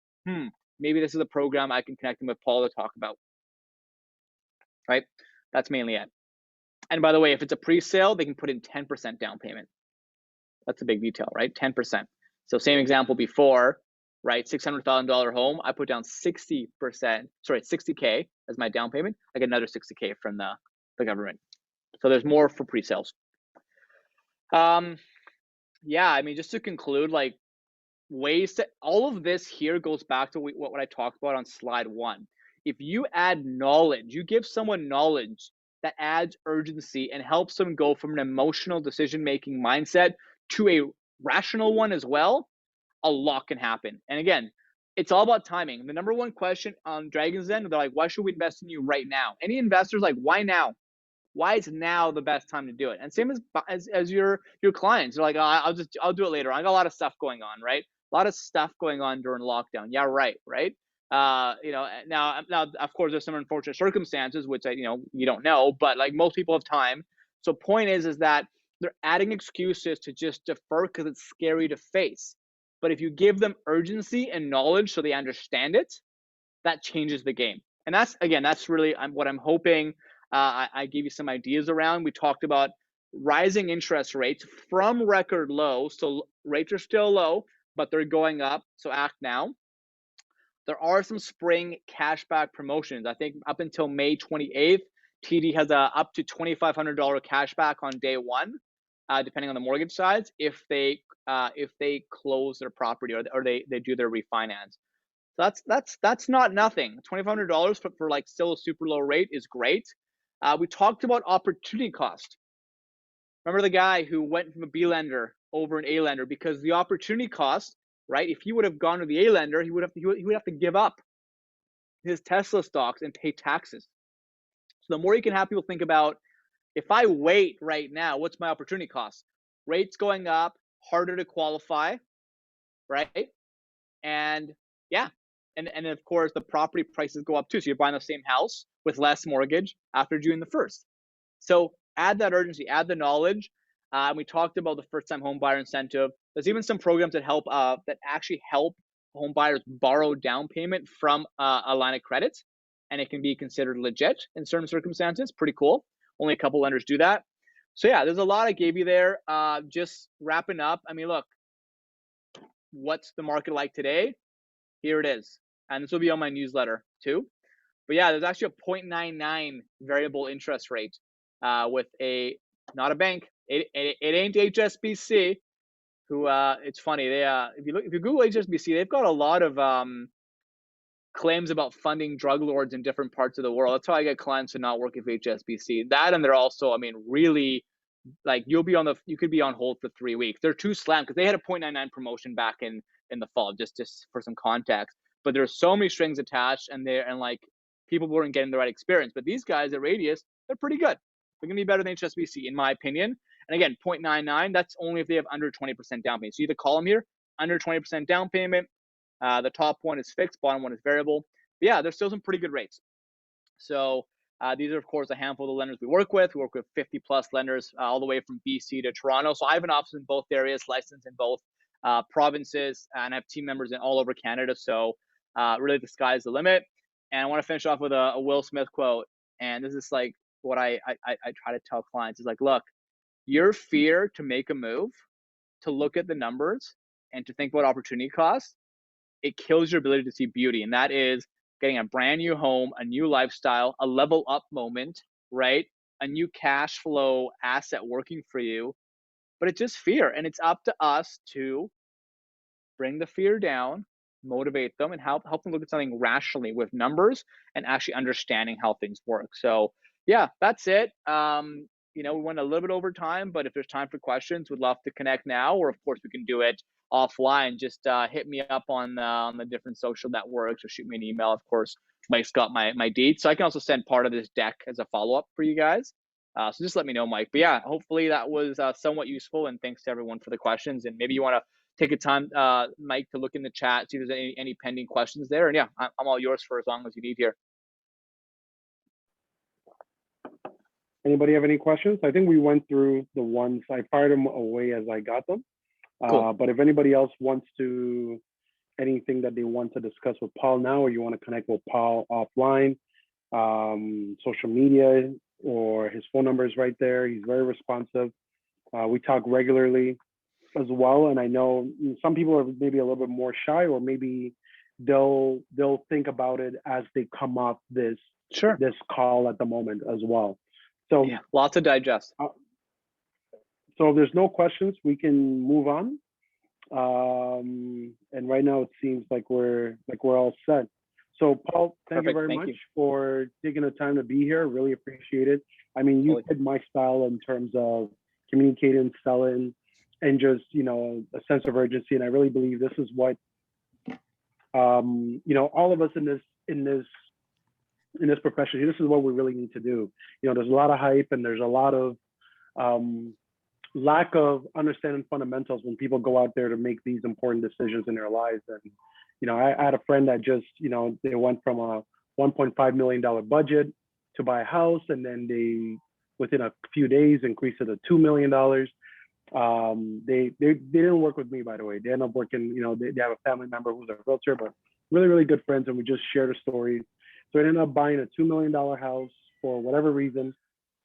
[SPEAKER 2] Maybe this is a program I can connect them with Paul to talk about. Right? That's mainly it. And by the way, if it's a pre-sale, they can put in 10% down payment. That's a big detail, right? 10%. So same example before, right? $600,000 home. I put down 60K as my down payment. I get another 60K from the government. So there's more for pre-sales. Yeah, I mean, just to conclude, like ways to, all of this here goes back to what I talked about on slide 1. If you add knowledge, you give someone knowledge that adds urgency and helps them go from an emotional decision-making mindset to a rational one as well, a lot can happen. And again, it's all about timing. The number one question on Dragon's Den, they're like, why should we invest in you right now? Any investor's like, why now? Why is now the best time to do it? And same as your clients. They're like, oh, I'll do it later. I got a lot of stuff going on, right? A lot of stuff going on during lockdown. Yeah, right. Now of course there's some unfortunate circumstances which you don't know, but like most people have time. So point is that they're adding excuses to just defer because it's scary to face. But if you give them urgency and knowledge so they understand it, that changes the game. And that's really what I'm hoping. I gave you some ideas around. We talked about rising interest rates from record lows. So rates are still low, but they're going up. So act now. There are some spring cashback promotions. I think up until May 28th, TD has up to $2,500 cashback on day one, depending on the mortgage size, if they close their property or they do their refinance. So that's not nothing. $2,500 for like still a super low rate is great. We talked about opportunity cost. Remember the guy who went from a B lender over an A lender because the opportunity cost, right? If he would have gone to the A lender, he would have to give up his Tesla stocks and pay taxes. So the more you can have people think about, if I wait right now, what's my opportunity cost? Rates going up, harder to qualify, right? And yeah, and of course the property prices go up too. So you're buying the same house with less mortgage after June the 1st. So add that urgency, add the knowledge. We talked about the first-time home buyer incentive. There's even some programs that help that actually help home buyers borrow down payment from a line of credit, and it can be considered legit in certain circumstances. Pretty cool. Only a couple lenders do that. So yeah, there's a lot I gave you there. Just wrapping up. I mean, look, what's the market like today? Here it is, and this will be on my newsletter too. But yeah, there's actually a 0.99 variable interest rate with not a bank. It ain't HSBC. Who it's funny, they if you Google HSBC, they've got a lot of claims about funding drug lords in different parts of the world. That's how I get clients to not work with HSBC. That, and they're also, I mean, really, like you could be on hold for 3 weeks. They're too slammed because they had a 0.99 promotion back in the fall, just for some context. But there's so many strings attached, and like people weren't getting the right experience. But these guys at Radius, they're pretty good. They're going to be better than HSBC, in my opinion. And again, 0.99, that's only if they have under 20% down payment. So you have the column here, under 20% down payment. The top one is fixed, bottom one is variable. But yeah, there's still some pretty good rates. So these are, of course, a handful of the lenders we work with. We work with 50 plus lenders all the way from BC to Toronto. So I have an office in both areas, licensed in both provinces, and I have team members in all over Canada. So really the sky's the limit. And I want to finish off with a Will Smith quote. And this is like what I try to tell clients is like, look, your fear to make a move, to look at the numbers and to think about opportunity costs, it kills your ability to see beauty. And that is getting a brand new home, a new lifestyle, a level up moment, right? A new cash flow asset working for you. But it's just fear. And it's up to us to bring the fear down, motivate them, and help them look at something rationally with numbers and actually understanding how things work. So yeah, that's it. We went a little bit over time, but if there's time for questions, we'd love to connect now, or of course we can do it offline. Just hit me up on the different social networks or shoot me an email. Of course, Mike's got my deets, so I can also send part of this deck as a follow-up for you guys. So just let me know, Mike. But yeah, hopefully that was somewhat useful, and thanks to everyone for the questions. And maybe you want to take a time, Mike, to look in the chat, see if there's any pending questions there. And yeah, I'm all yours for as long as you need here.
[SPEAKER 1] Anybody have any questions? I think we went through the ones. I fired them away as I got them. Cool. But if anybody else wants to, anything that they want to discuss with Paul now, or you want to connect with Paul offline, social media, or his phone number is right there. He's very responsive. We talk regularly as well. And I know some people are maybe a little bit more shy, or maybe they'll think about it as they come off this call at the moment as well. So
[SPEAKER 2] yeah, lots to digest.
[SPEAKER 1] So if there's no questions, we can move on. And right now it seems like we're all set. So Paul, thank you very much for taking the time to be here. Really appreciate it. I mean, you fit my style in terms of communicating, selling, and just, a sense of urgency. And I really believe this is what, all of us in this profession, this is what we really need to do. There's a lot of hype and there's a lot of lack of understanding fundamentals when people go out there to make these important decisions in their lives. And, I had a friend that just, they went from a $1.5 million budget to buy a house, and then they, within a few days, increased it to $2 million. They didn't work with me, by the way. They ended up working, they have a family member who's a realtor, but really, really good friends. And we just shared a story. So I ended up buying a $2 million house for whatever reason.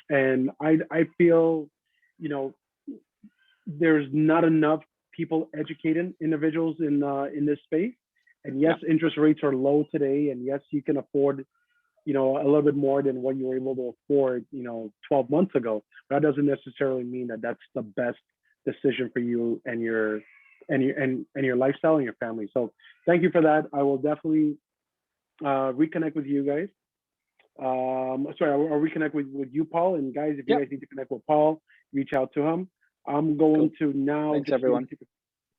[SPEAKER 1] And I feel, there's not enough people educating individuals in this space. And yes, interest rates are low today. And yes, you can afford, a little bit more than what you were able to afford, 12 months ago. But that doesn't necessarily mean that that's the best decision for you and your lifestyle and your family. So thank you for that. I will definitely reconnect with you guys. I'll reconnect with you, Paul. And guys, if you guys need to connect with Paul, reach out to him. I'm going to now
[SPEAKER 2] Thanks, everyone.
[SPEAKER 1] Take a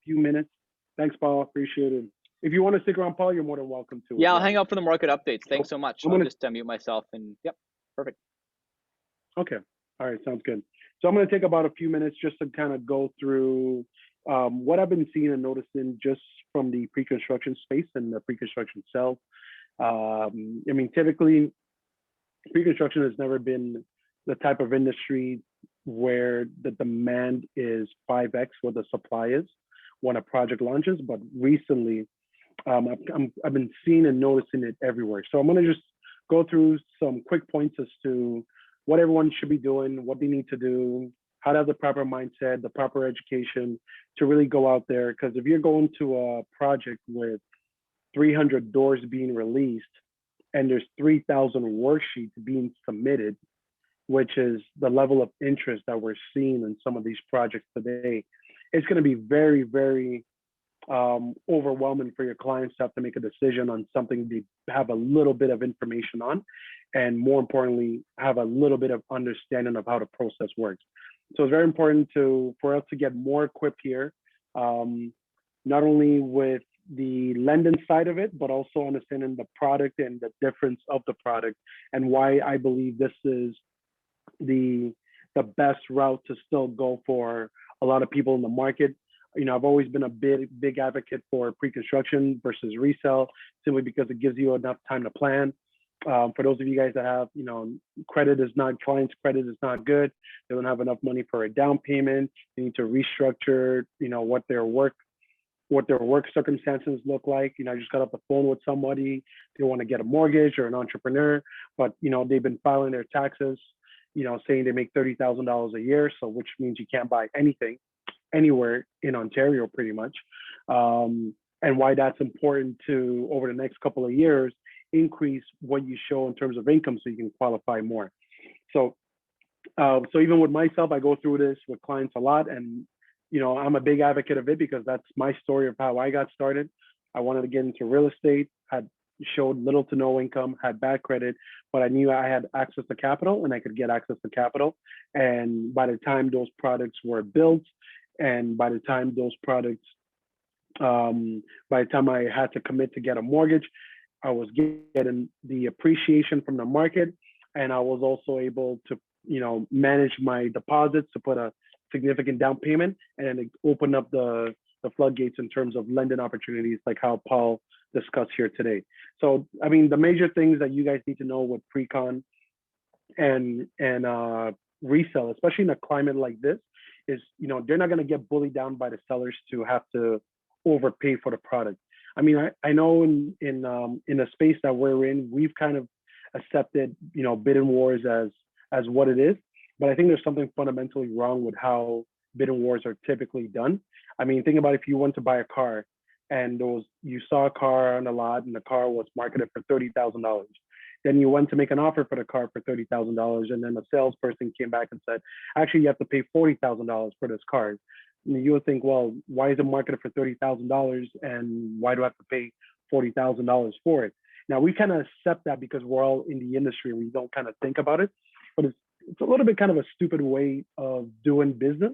[SPEAKER 1] few minutes. Thanks, Paul. Appreciate it. If you want to stick around, Paul, you're more than welcome to.
[SPEAKER 2] Yeah, I'll hang out for the market updates. Thanks so much. I'll just mute myself and perfect.
[SPEAKER 1] Okay. All right. Sounds good. So I'm going to take about a few minutes just to kind of go through what I've been seeing and noticing just from the pre-construction space and the pre-construction sales. Typically, pre-construction has never been the type of industry where the demand is 5x what the supply is when a project launches. But recently, I've been seeing and noticing it everywhere. So I'm going to just go through some quick points as to what everyone should be doing, what they need to do, how to have the proper mindset, the proper education to really go out there. Because if you're going to a project with 300 doors being released and there's 3,000 worksheets being submitted, which is the level of interest that we're seeing in some of these projects today, it's going to be very, very overwhelming for your clients to have to make a decision on something they have a little bit of information on, and more importantly, have a little bit of understanding of how the process works. So it's very important for us to get more equipped here, not only with the lending side of it, but also understanding the product and the difference of the product, and why I believe this is the best route to still go for a lot of people in the market. You know, I've always been a big advocate for pre-construction versus resale, simply because it gives you enough time to plan. For those of you guys that have, you know, clients' credit is not good. They don't have enough money for a down payment. They need to restructure, you know, what their work circumstances look like. You know, I just got off the phone with somebody. They want to get a mortgage, or an entrepreneur, but, you know, they've been filing their taxes, you know, saying they make $30,000 a year. So which means you can't buy anything anywhere in Ontario pretty much. And why that's important to, over the next couple of years, increase what you show in terms of income so you can qualify more. So even with myself, I go through this with clients a lot, and, you know, I'm a big advocate of it because that's my story of how I got started. I wanted to get into real estate, had showed little to no income, had bad credit, but I knew I had access to capital and I could get access to capital. And by the time those products were built, and by the time I had to commit to get a mortgage, I was getting the appreciation from the market, and I was also able to, you know, manage my deposits to put a significant down payment, and then open up the floodgates in terms of lending opportunities, like how Paul discussed here today. So, I mean, the major things that you guys need to know with Precon and resale, especially in a climate like this, is, you know, they're not going to get bullied down by the sellers to have to overpay for the product. I mean, I know in the space that we're in, we've kind of accepted, you know, bidding wars as what it is, but I think there's something fundamentally wrong with how bidding wars are typically done. I mean, think about if you went to buy a car, and you saw a car on the lot, and the car was marketed for $30,000. Then you went to make an offer for the car for $30,000, and then the salesperson came back and said, actually, you have to pay $40,000 for this car. And you would think, well, why is it marketed for $30,000, and why do I have to pay $40,000 for it? Now, we kind of accept that because we're all in the industry and we don't kind of think about it, but it's a little bit kind of a stupid way of doing business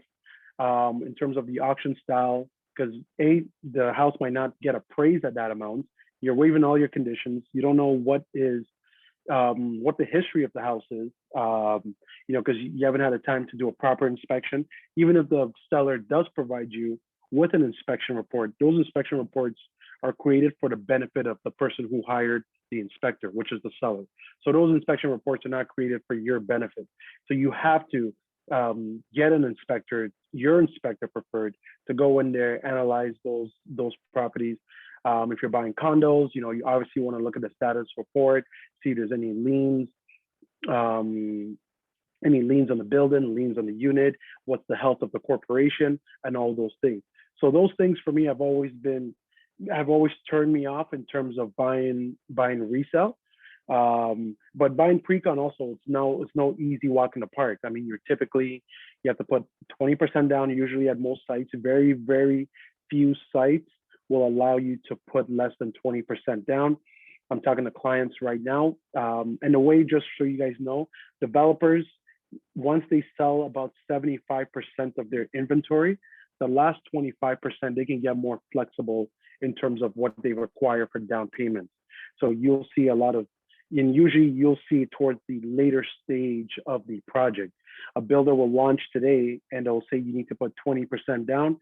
[SPEAKER 1] in terms of the auction style, because the house might not get appraised at that amount. You're waiving all your conditions. You don't know what the history of the house is, you know, because you haven't had a time to do a proper inspection. Even if the seller does provide you with an inspection report, those inspection reports are created for the benefit of the person who hired the inspector, which is the seller. So those inspection reports are not created for your benefit. So you have to get an inspector, your inspector preferred, to go in there, analyze those properties. If you're buying condos, you know, you obviously want to look at the status report, see if there's any liens on the building, liens on the unit, what's the health of the corporation, and all those things. So those things for me have always turned me off in terms of buying resale. But buying Precon also, it's no easy walk in the park. I mean, you have to put 20% down usually at most sites. Very, very few sites will allow you to put less than 20% down. I'm talking to clients right now. And the way, just so you guys know, developers, once they sell about 75% of their inventory, the last 25%, they can get more flexible in terms of what they require for down payments. So you'll see and usually you'll see towards the later stage of the project. A builder will launch today and they'll say you need to put 20% down.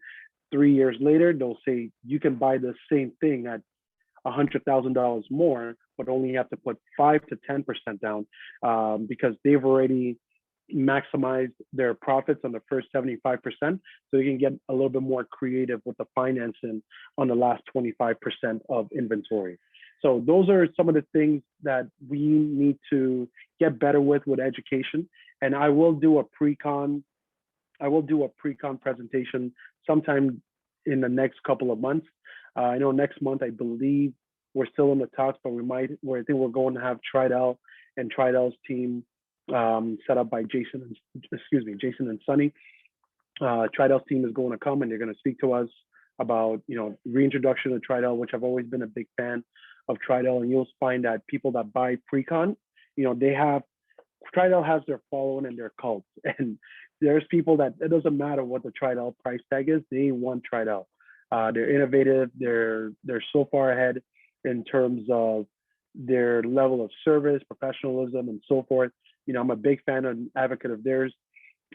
[SPEAKER 1] 3 years later, they'll say you can buy the same thing at $100,000 more, but only have to put 5 to 10% down because they've already maximized their profits on the first 75%. So you can get a little bit more creative with the financing on the last 25% of inventory. So those are some of the things that we need to get better with education. And I will do a Precon presentation sometime in the next couple of months. I know next month, I believe we're still in the talks, but I think we're going to have Tridel and Tridel's team set up by Jason and Sunny. Tridel's team is going to come and they're going to speak to us about, you know, reintroduction of Tridel, which I've always been a big fan of Tridel. And you'll find that people that buy Precon, you know, Tridel has their following and their cult. And there's people that it doesn't matter what the Tridel price tag is, they want Tridel. They're innovative. They're so far ahead in terms of their level of service, professionalism, and so forth. I'm a big fan and advocate of theirs.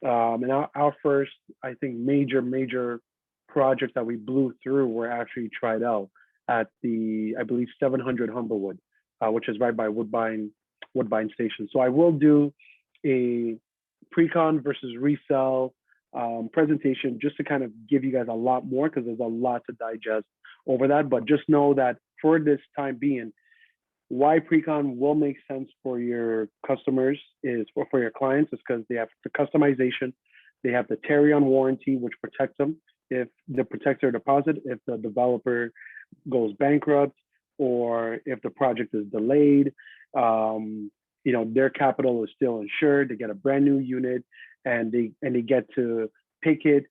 [SPEAKER 1] And our first, I think, major projects that we blew through were actually tried out at the, I believe, 700 Humblewood, which is right by Woodbine Station. So I will do a Precon versus resell presentation just to kind of give you guys a lot more, because there's a lot to digest over that. But just know that for this time being, why Precon will make sense for your customers is, or for your clients, is because they have the customization, they have the carry-on warranty, which protects them if the protects their deposit, if the developer goes bankrupt, or if the project is delayed. Their capital is still insured. They get a brand new unit, and they get to pick it,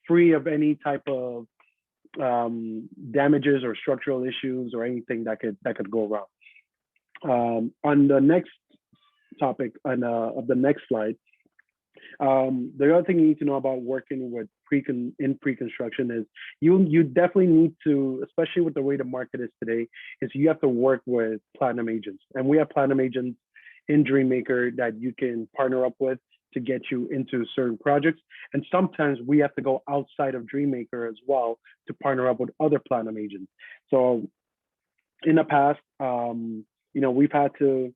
[SPEAKER 1] free of any type of damages or structural issues or anything that could go wrong. On the next topic of the next slide, the other thing you need to know about working with pre-construction is you definitely need to, especially with the way the market is today, is you have to work with platinum agents, and we have platinum agents in Dreammaker that you can partner up with to get you into certain projects. And sometimes we have to go outside of Dreammaker as well to partner up with other platinum agents. So in the past, we've had to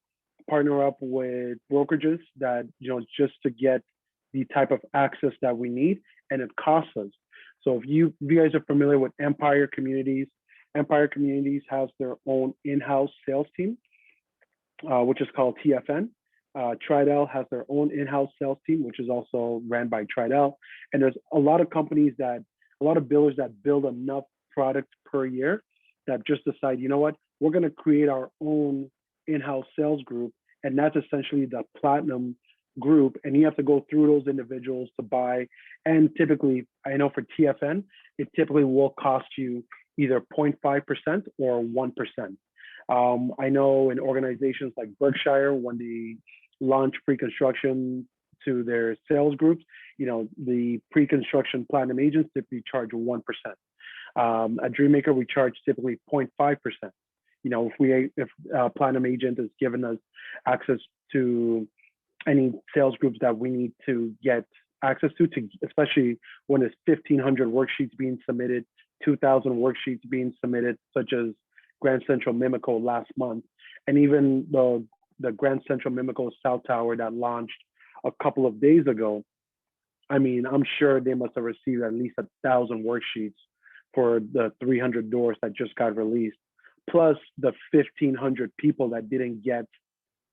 [SPEAKER 1] partner up with brokerages that, just to get the type of access that we need, and it costs us. So if you guys are familiar with Empire Communities has their own in-house sales team, which is called TFN. Tridel has their own in-house sales team, which is also ran by Tridel. And there's a lot of builders that build enough products per year that just decide, we're going to create our own in-house sales group. And that's essentially the platinum group. And you have to go through those individuals to buy. And typically, I know for TFN, it typically will cost you either 0.5% or 1%. I know in organizations like Berkshire, when they launch pre-construction to their sales groups, the pre-construction platinum agents typically charge 1%. At Dreammaker, we charge typically 0.5%. If a platinum agent is giving us access to any sales groups that we need to get access to, especially when there's 1,500 worksheets being submitted, 2,000 worksheets being submitted, such as Grand Central Mimico last month, and even the Grand Central Mimico South Tower that launched a couple of days ago. I mean, I'm sure they must have received at least 1,000 worksheets for the 300 doors that just got released, plus the 1,500 people that didn't get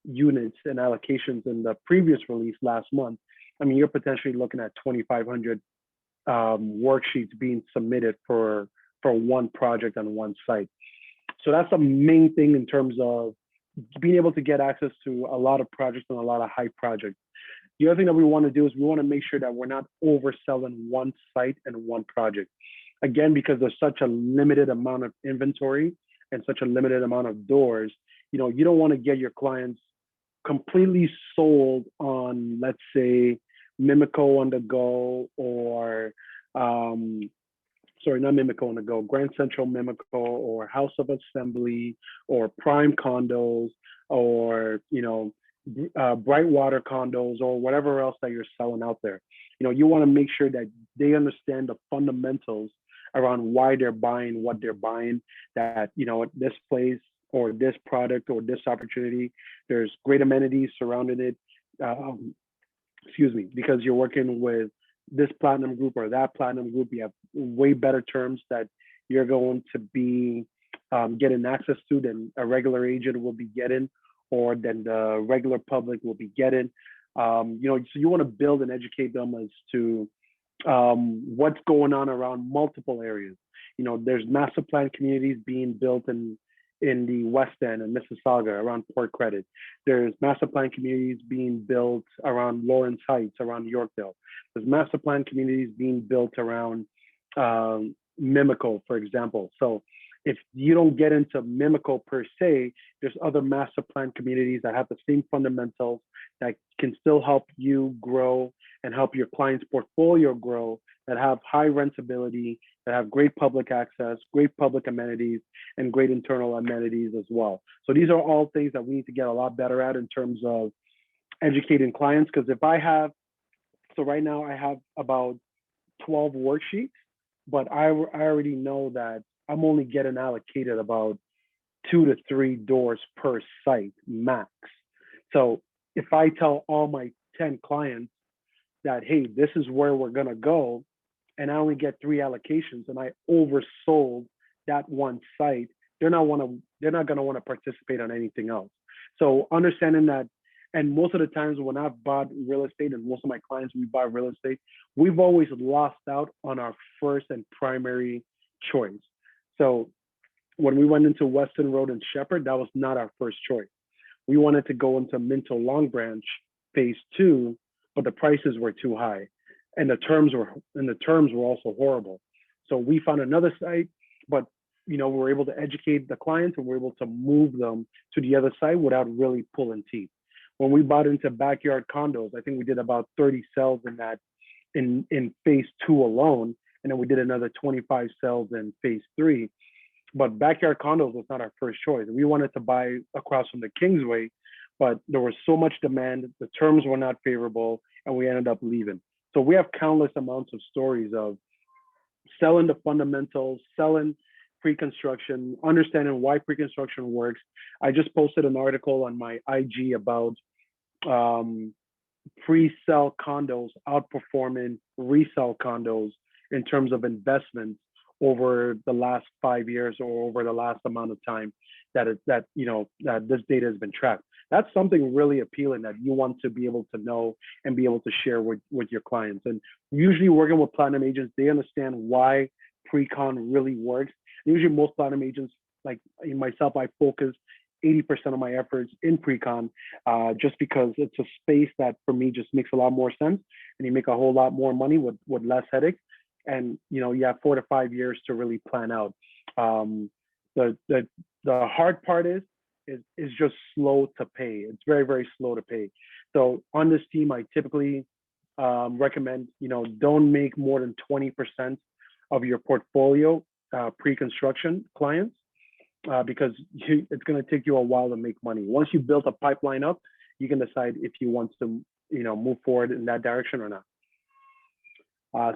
[SPEAKER 1] units and allocations in the previous release last month. I mean, you're potentially looking at 2,500 worksheets being submitted for one project on one site. So that's the main thing in terms of being able to get access to a lot of projects and a lot of hype projects. The other thing that we want to do is we want to make sure that we're not overselling one site and one project. Again, because there's such a limited amount of inventory and such a limited amount of doors, you don't want to get your clients completely sold on, let's say, Mimico on the go, or not Mimico on the go, Grand Central Mimico, or House of Assembly, or Prime Condos, or Brightwater Condos, or whatever else that you're selling out there. You want to make sure that they understand the fundamentals around why they're buying what they're buying, that this place or this product or this opportunity, there's great amenities surrounding it. Because you're working with this platinum group or that platinum group, you have way better terms that you're going to be getting access to than a regular agent will be getting, or than the regular public will be getting. So you want to build and educate them as to what's going on around multiple areas. There's master plan communities being built in the West End and Mississauga around Port Credit. There's master plan communities being built around Lawrence Heights, around Yorkdale. There's master plan communities being built around Mimico, for example. So if you don't get into Mimico per se, there's other master plan communities that have the same fundamentals that can still help you grow and help your client's portfolio grow that have high rentability, that have great public access, great public amenities, and great internal amenities as well. So these are all things that we need to get a lot better at in terms of educating clients. Because if I have, so right now I have about 12 worksheets, but I already know that I'm only getting allocated about 2 to 3 doors per site max. So if I tell all my 10 clients that, hey, this is where we're gonna go, and I only get 3 allocations and I oversold that one site, they're not gonna want to participate on anything else. So understanding that, and most of the times when I've bought real estate, and most of my clients we buy real estate, we've always lost out on our first and primary choice. So when we went into Weston Road and Shepherd, that was not our first choice. We wanted to go into Minto Long Branch phase 2, but the prices were too high, and the terms were also horrible. So we found another site, but we were able to educate the clients and we're able to move them to the other side without really pulling teeth. When we bought into backyard condos, I think we did about 30 sales in that in phase 2 alone, and then we did another 25 sales in phase 3. But backyard condos was not our first choice. We wanted to buy across from the Kingsway, but there was so much demand, the terms were not favorable, and we ended up leaving. So we have countless amounts of stories of selling the fundamentals, selling pre-construction, understanding why pre-construction works. I just posted an article on my IG about pre-sell condos outperforming resale condos in terms of investments over the last 5 years or over the last amount of time that this data has been tracked. That's something really appealing that you want to be able to know and be able to share with your clients. And usually working with platinum agents, they understand why Precon really works. Usually most platinum agents, like myself, I focus 80% of my efforts in Precon, just because it's a space that for me just makes a lot more sense, and you make a whole lot more money with less headaches. And you have 4 to 5 years to really plan out. The hard part is just slow to pay. It's very, very slow to pay. So on this team, I typically recommend don't make more than 20% of your portfolio pre-construction clients, because it's going to take you a while to make money. Once you build a pipeline up, you can decide if you want to move forward in that direction or not.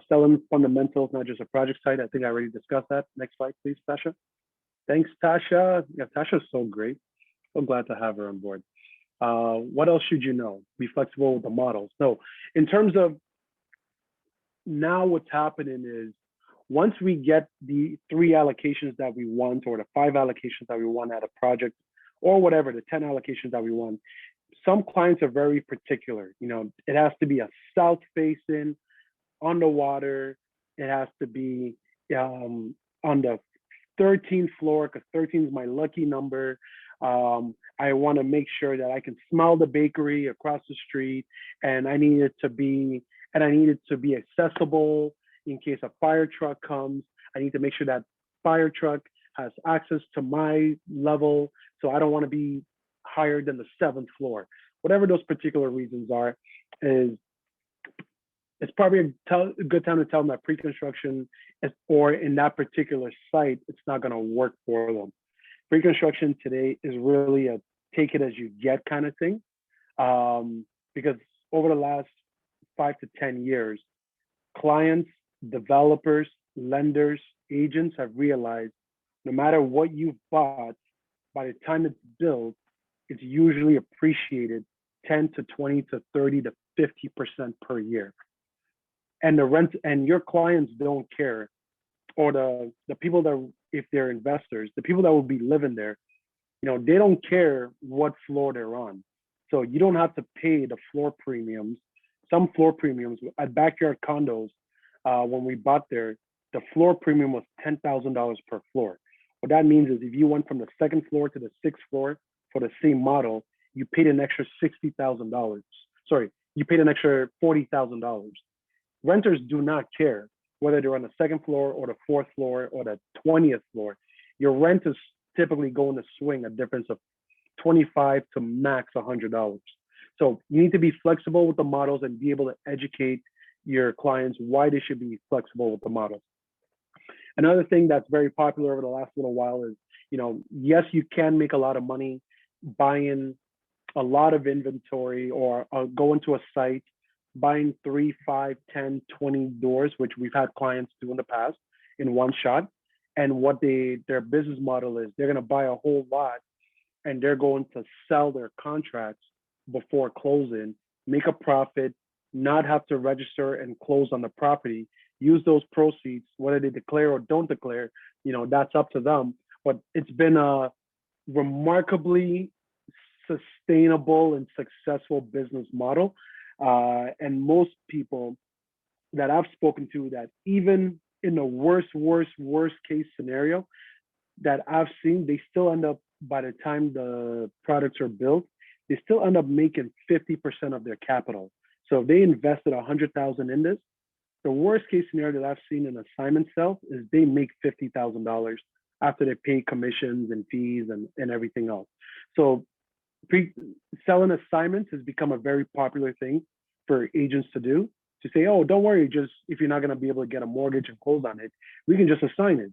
[SPEAKER 1] Selling fundamentals, not just a project site. I think I already discussed that. Next slide, please, Tasha. Thanks, Tasha. Yeah, Tasha's so great. So glad to have her on board. What else should you know? Be flexible with the models. So in terms of now what's happening is, once we get the 3 allocations that we want, or the 5 allocations that we want at a project, or whatever, the 10 allocations that we want, some clients are very particular. It has to be a south facing, on the water. It has to be on the 13th floor, because 13 is my lucky number. I want to make sure that I can smell the bakery across the street, and I need it to be accessible in case a fire truck comes. I need to make sure that fire truck has access to my level, so I don't want to be higher than the 7th floor. Whatever those particular reasons are, it's probably a good time to tell them that pre-construction or in that particular site, it's not going to work for them. Pre-construction today is really a take it as you get kind of thing, because over the last 5 to 10 years, clients, developers, lenders, agents have realized no matter what you've bought, by the time it's built, it's usually appreciated 10 to 20 to 30 to 50% per year. And the rent, and your clients don't care, or the people that, if they're investors, the people that will be living there, they don't care what floor they're on. So you don't have to pay the floor premiums. Some floor premiums at backyard condos, when we bought there, the floor premium was $10,000 per floor. What that means is if you went from the 2nd floor to the 6th floor for the same model, you paid an extra $60,000. Sorry, you paid an extra $40,000. Renters do not care whether they're on the 2nd floor or the 4th floor or the 20th floor. Your rent is typically going to swing a difference of $25 to max $100. So you need to be flexible with the models and be able to educate your clients why they should be flexible with the model. Another thing that's very popular over the last little while is, yes, you can make a lot of money buying a lot of inventory or go into a site, buying 3, 5, 10, 20 doors, which we've had clients do in the past in one shot. And what their business model is, they're going to buy a whole lot and they're going to sell their contracts before closing, make a profit, not have to register and close on the property, use those proceeds, whether they declare or don't declare, that's up to them. But it's been a remarkably sustainable and successful business model. And most people that I've spoken to, that even in the worst case scenario that I've seen, they still end up, by the time the products are built, they still end up making 50% of their capital. So if they invested 100,000 in this, the worst case scenario that I've seen in assignment sales is they make $50,000 after they pay commissions and fees and everything else. So selling assignments has become a very popular thing for agents to do, to say, oh, don't worry, just if you're not going to be able to get a mortgage and close on it, we can just assign it.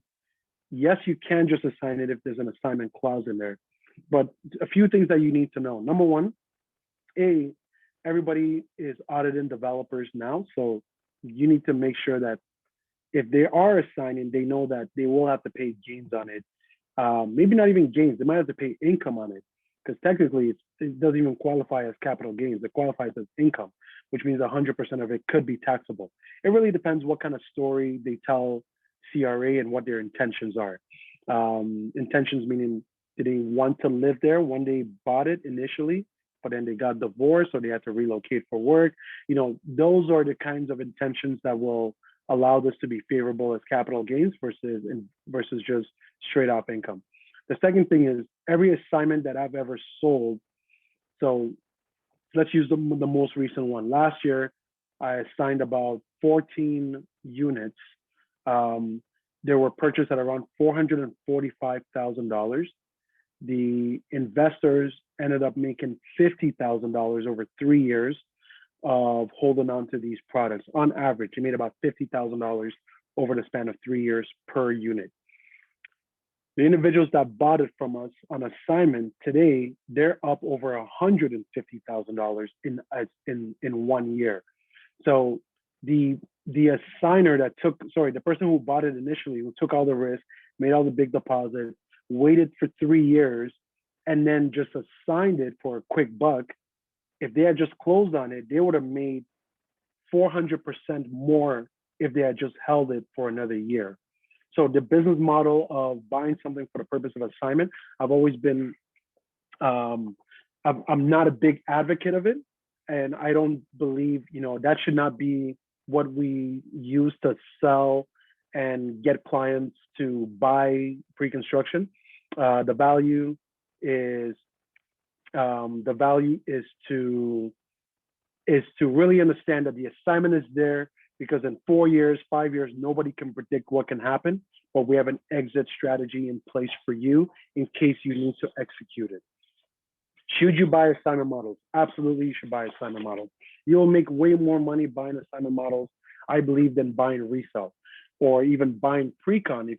[SPEAKER 1] Yes, you can just assign it if there's an assignment clause in there. But a few things that you need to know. Number one, everybody is auditing developers now. So you need to make sure that if they are assigning, they know that they will have to pay gains on it. Maybe not even gains, they might have to pay income on it, because technically it doesn't even qualify as capital gains. It qualifies as income, which means 100% of it could be taxable. It really depends what kind of story they tell CRA and what their intentions are. Intentions meaning, did they want to live there when they bought it initially, but then they got divorced or they had to relocate for work? Those are the kinds of intentions that will allow this to be favorable as capital gains versus just straight up income. The second thing is, every assignment that I've ever sold, so let's use the most recent one. Last year, I assigned about 14 units. They were purchased at around $445,000. The investors ended up making $50,000 over 3 years of holding on to these products. On average, they made about $50,000 over the span of 3 years per unit. The individuals that bought it from us on assignment today, they're up over $150,000 in 1 year. So the assigner the person who bought it initially, who took all the risk, made all the big deposits, waited for 3 years, and then just assigned it for a quick buck, if they had just closed on it, they would have made 400% more if they had just held it for another year. So the business model of buying something for the purpose of assignment, I've always been, I'm not a big advocate of it. And I don't believe, that should not be what we use to sell and get clients to buy pre-construction. The value is to really understand that the assignment is there, because in 4 years, 5 years, nobody can predict what can happen, but we have an exit strategy in place for you in case you need to execute it. Should you buy assignment models? Absolutely, you should buy assignment models. You'll make way more money buying assignment models, I believe, than buying resale or even buying Precon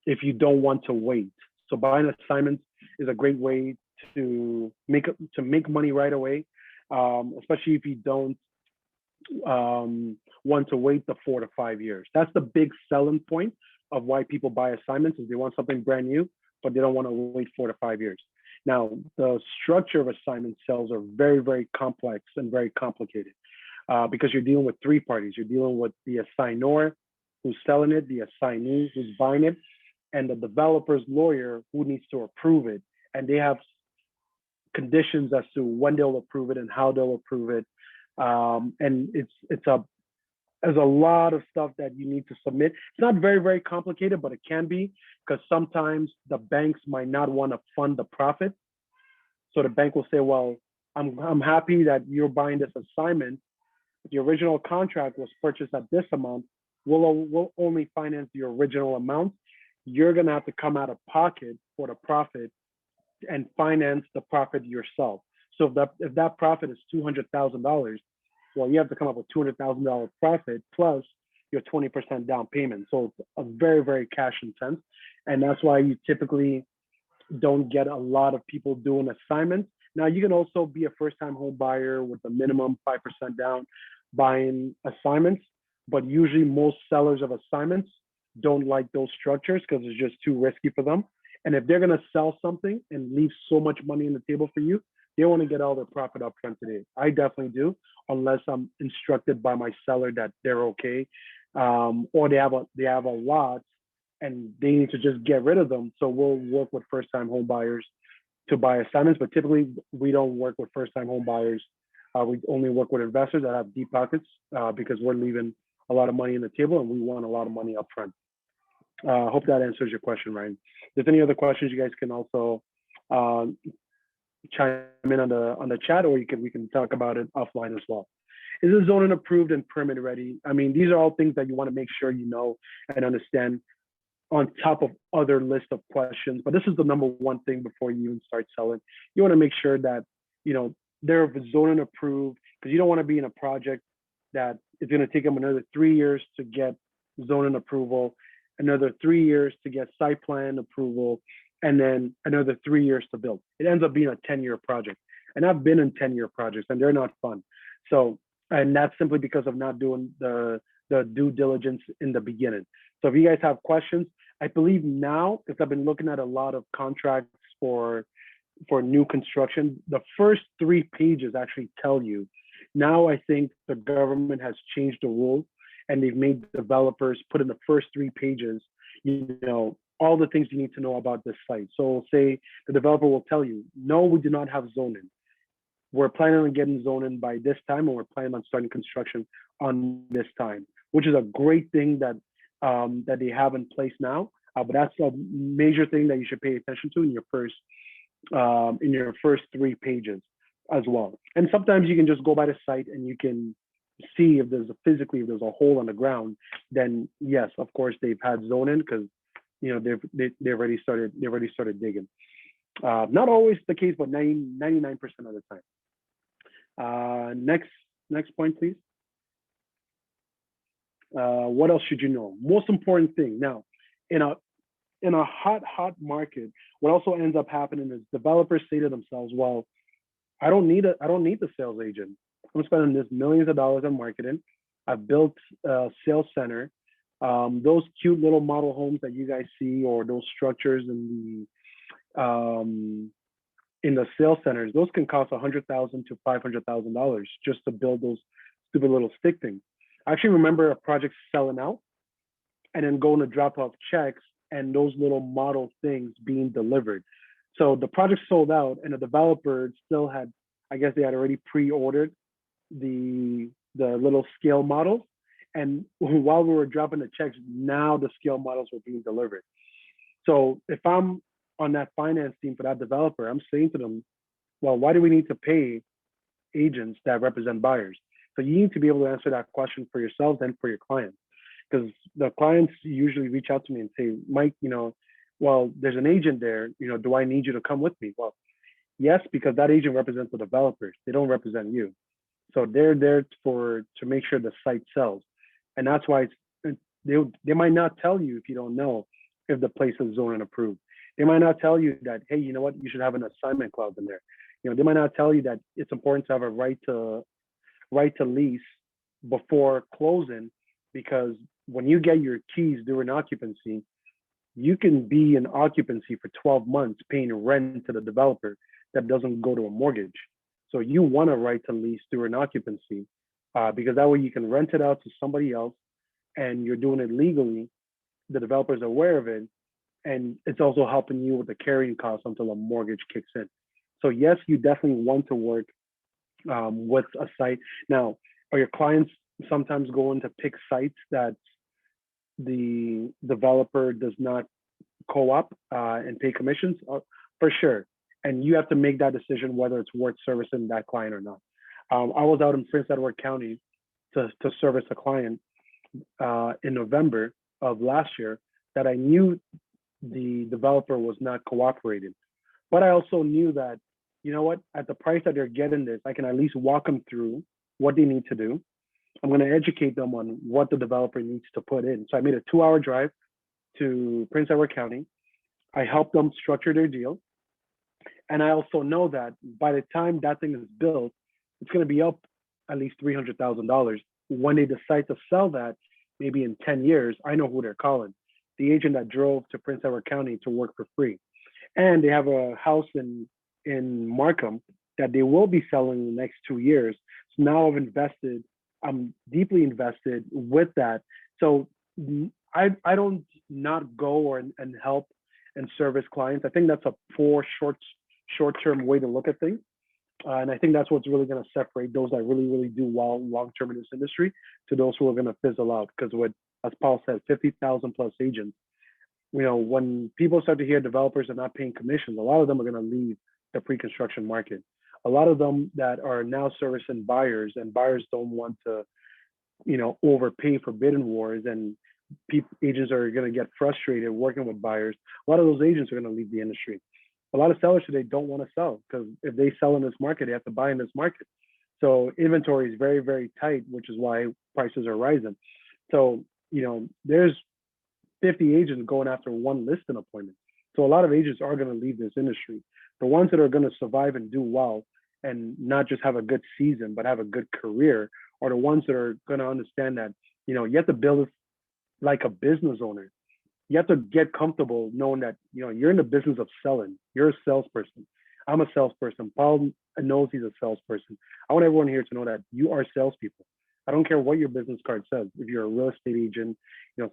[SPEAKER 1] if you don't want to wait. So buying assignments is a great way to make money right away, especially if you don't want to wait the 4 to 5 years. That's the big selling point of why people buy assignments, is they want something brand new, but they don't want to wait 4 to 5 years. Now, the structure of assignment sales are very, very complex and very complicated because you're dealing with three parties. You're dealing with the assignor who's selling it, the assignee who's buying it, and the developer's lawyer who needs to approve it. And they have conditions as to when they'll approve it and how they'll approve it. And there's a lot of stuff that you need to submit. It's not very, very complicated, but it can be, because sometimes the banks might not want to fund the profit. So the bank will say, well, I'm happy that you're buying this assignment. The original contract was purchased at this amount. We'll only finance the original amount. You're going to have to come out of pocket for the profit and finance the profit yourself. So if that profit is $200,000, well, you have to come up with $200,000 profit plus your 20% down payment. So it's a very, very cash intense. And that's why you typically don't get a lot of people doing assignments. Now, you can also be a first-time home buyer with a minimum 5% down buying assignments, but usually most sellers of assignments don't like those structures because it's just too risky for them. And if they're going to sell something and leave so much money on the table for you, they want to get all their profit up front today. I definitely do, unless I'm instructed by my seller that they're okay, or they have a lot and they need to just get rid of them. So we'll work with first-time home buyers to buy assignments, but typically we don't work with first-time home buyers. We only work with investors that have deep pockets because we're leaving a lot of money on the table and we want a lot of money up front. Hope that answers your question, Ryan. If there's any other questions, you guys can also chime in on the chat, or we can talk about it offline as well. Is the zoning approved and permit ready? I mean, these are all things that you want to make sure you know and understand on top of other list of questions. But this is the number one thing before you even start selling. You want to make sure that, you know, they're zoning approved, because you don't want to be in a project that is going to take them another 3 years to get zoning approval, another 3 years to get site plan approval, and then another 3 years to build. It ends up being a 10-year project. And I've been in 10-year projects and they're not fun. So, and that's simply because of not doing the due diligence in the beginning. So if you guys have questions, I believe now, because I've been looking at a lot of contracts for new construction, the first 3 pages actually tell you. Now I think the government has changed the rules and they've made developers put in the first 3 pages, you know, all the things you need to know about this site. So say the developer will tell you, no, we do not have zoning. We're planning on getting zoning by this time, and we're planning on starting construction on this time, which is a great thing that that they have in place now. But that's a major thing that you should pay attention to in your first 3 pages as well. And sometimes you can just go by the site and you can see if there's a hole on the ground. Then yes, of course they've had zoning, because you know they've already started digging. Not always the case, but 99% of the time. Next point, please. What else should you know? Most important thing now, in a hot market, what also ends up happening is developers say to themselves, well, I don't need the sales agent. I'm spending this millions of dollars on marketing. I've built a sales center. Those cute little model homes that you guys see, or those structures in the sales centers, those can cost $100,000 to $500,000 just to build those stupid little stick things. I actually remember a project selling out and then going to drop off checks and those little model things being delivered. So the project sold out and the developer still had, I guess they had already pre-ordered the little scale models. And while we were dropping the checks, now the scale models were being delivered. So if I'm on that finance team for that developer, I'm saying to them, well, why do we need to pay agents that represent buyers? So you need to be able to answer that question for yourselves and for your clients, because the clients usually reach out to me and say, Mike, you know, well, there's an agent there, you know, do I need you to come with me? Well, yes, because that agent represents the developers. They don't represent you. So they're there to make sure the site sells. And that's why they might not tell you, if you don't know, if the place is zoning approved. They might not tell you that, hey, you know what, you should have an assignment clause in there. You know, they might not tell you that it's important to have a right to lease before closing, because when you get your keys during occupancy, you can be in occupancy for 12 months paying rent to the developer that doesn't go to a mortgage. So you want a right to lease during occupancy, because that way you can rent it out to somebody else and you're doing it legally. The developer's aware of it, and it's also helping you with the carrying costs until a mortgage kicks in. So yes, you definitely want to work with a site. Now, are your clients sometimes going to pick sites that the developer does not co-op and pay commissions? For sure. And you have to make that decision whether it's worth servicing that client or not. I was out in Prince Edward County to service a client in November of last year that I knew the developer was not cooperating. But I also knew that, you know what, at the price that they're getting this, I can at least walk them through what they need to do. I'm going to educate them on what the developer needs to put in. So I made a 2-hour drive to Prince Edward County. I helped them structure their deal. And I also know that by the time that thing is built, it's going to be up at least $300,000. When they decide to sell that, maybe in 10 years, I know who they're calling. The agent that drove to Prince Edward County to work for free. And they have a house in Markham that they will be selling in the next 2 years. So now I'm deeply invested with that. So I don't not go and help and service clients. I think that's a poor short-term way to look at things. And I think that's what's really going to separate those that really, really do well long-term in this industry to those who are going to fizzle out. Because as Paul said, 50,000 plus agents, when people start to hear developers are not paying commissions, a lot of them are going to leave the pre-construction market. A lot of them that are now servicing buyers, and buyers don't want to, overpay for bidding wars, and agents are going to get frustrated working with buyers. A lot of those agents are going to leave the industry. A lot of sellers today don't want to sell because if they sell in this market, they have to buy in this market. So inventory is very, very tight, which is why prices are rising. So, there's 50 agents going after one listing appointment. So a lot of agents are going to leave this industry. The ones that are going to survive and do well and not just have a good season, but have a good career are the ones that are going to understand that, you have to build like a business owner. You have to get comfortable knowing that, you're in the business of selling. You're a salesperson. I'm a salesperson. Paul knows he's a salesperson. I want everyone here to know that you are salespeople. I don't care what your business card says. If you're a real estate agent,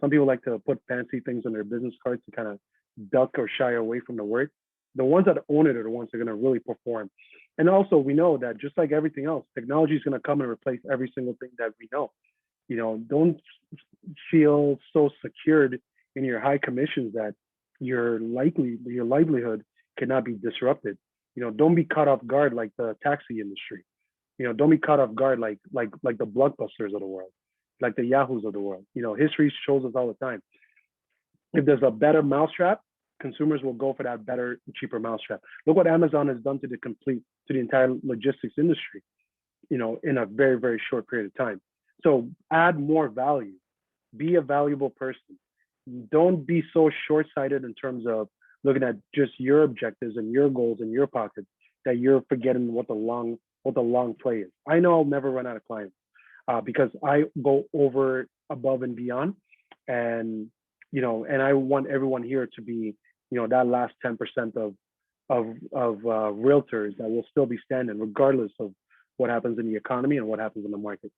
[SPEAKER 1] some people like to put fancy things on their business cards to kind of duck or shy away from the word. The ones that own it are the ones that are going to really perform. And also, we know that just like everything else, technology is going to come and replace every single thing that we know. Don't feel so secured in your high commissions that your livelihood cannot be disrupted. Don't be caught off guard like the taxi industry. Don't be caught off guard like the Blockbusters of the world, like the Yahoos of the world. History shows us all the time. If there's a better mousetrap, consumers will go for that better, cheaper mousetrap. Look what Amazon has done to the entire logistics industry, in a very, very short period of time. So add more value, be a valuable person. Don't be so short-sighted in terms of looking at just your objectives and your goals in your pockets that you're forgetting what the long play is. I know I'll never run out of clients because I go over, above and beyond, and I want everyone here to be, that last 10% of realtors that will still be standing regardless of what happens in the economy and what happens in the market.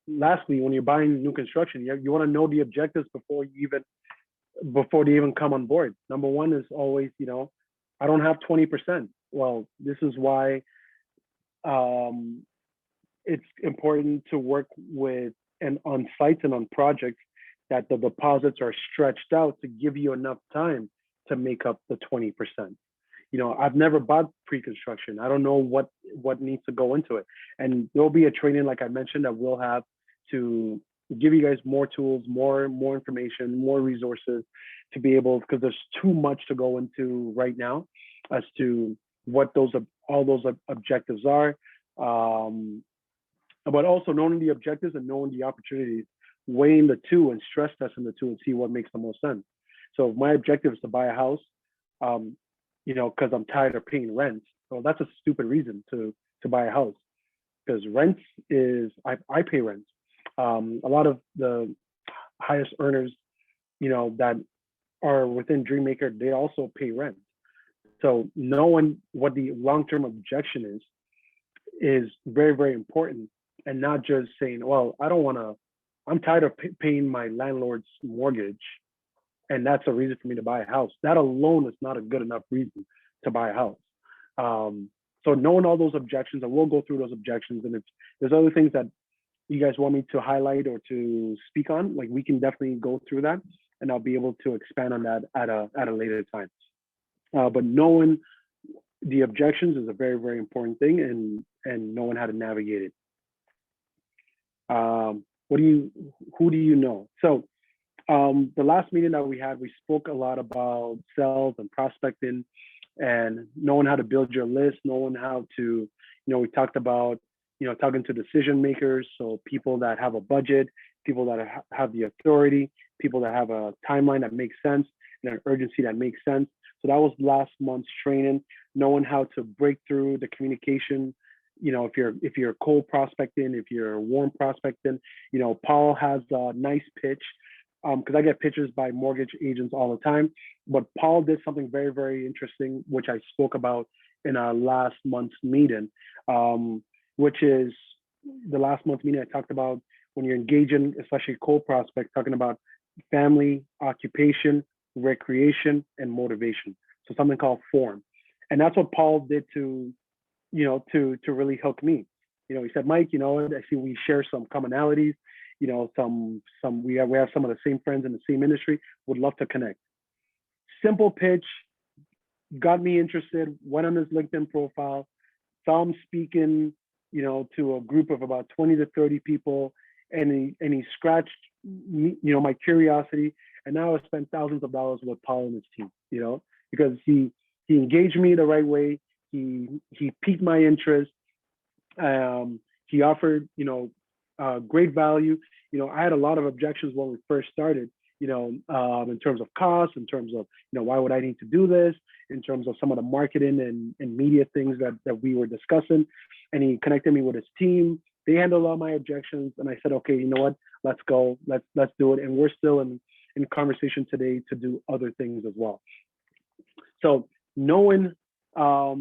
[SPEAKER 1] Lastly, when you're buying new construction, you want to know the objectives before they even come on board. Number one is always, I don't have 20%. Well, this is why it's important to work with and on sites and on projects that the deposits are stretched out to give you enough time to make up the 20%. I've never bought pre-construction. I don't know what needs to go into it. And there'll be a training, like I mentioned, that we'll have to give you guys more tools, more information, more resources to be able, because there's too much to go into right now as to what all those objectives are. But also knowing the objectives and knowing the opportunities, weighing the two and stress testing the two and see what makes the most sense. So if my objective is to buy a house, because I'm tired of paying rent. Well, that's a stupid reason to buy a house, because rent is, I pay rent. A lot of the highest earners, that are within Dreammaker, they also pay rent. So knowing what the long-term objection is very, very important, and not just saying, well, I'm tired of paying my landlord's mortgage, and that's a reason for me to buy a house. That alone is not a good enough reason to buy a house. So knowing all those objections, and we'll go through those objections, and if there's other things that you guys want me to highlight or to speak on, like, we can definitely go through that, and I'll be able to expand on that at a later time. But knowing the objections is a very, very important thing, and knowing how to navigate it. Who do you know? So the last meeting that we had, we spoke a lot about sales and prospecting and knowing how to build your list, knowing how to, we talked about talking to decision makers, so people that have a budget, people that have the authority, people that have a timeline that makes sense and an urgency that makes sense. So that was last month's training, knowing how to break through the communication. If you're cold prospecting, if you're warm prospecting, Paul has a nice pitch, because I get pitches by mortgage agents all the time. But Paul did something very, very interesting, which I spoke about in our last month's meeting, which is the last month's meeting I talked about when you're engaging, especially cold prospects, talking about family, occupation, recreation, and motivation. So something called form. And that's what Paul did to really hook me. He said, Mike, I see we share some commonalities, we have some of the same friends in the same industry, would love to connect. Simple pitch, got me interested, went on his LinkedIn profile, saw him speaking, to a group of about 20 to 30 people, and he scratched my curiosity. And now I spent thousands of dollars with Paul and his team, because he engaged me the right way. He piqued my interest. He offered, great value. I had a lot of objections when we first started, in terms of cost, in terms of, why would I need to do this, in terms of some of the marketing and media things that we were discussing. And he connected me with his team. They handled all my objections. And I said, okay, you know what, let's go, let's do it. And we're still in conversation today to do other things as well. So knowing how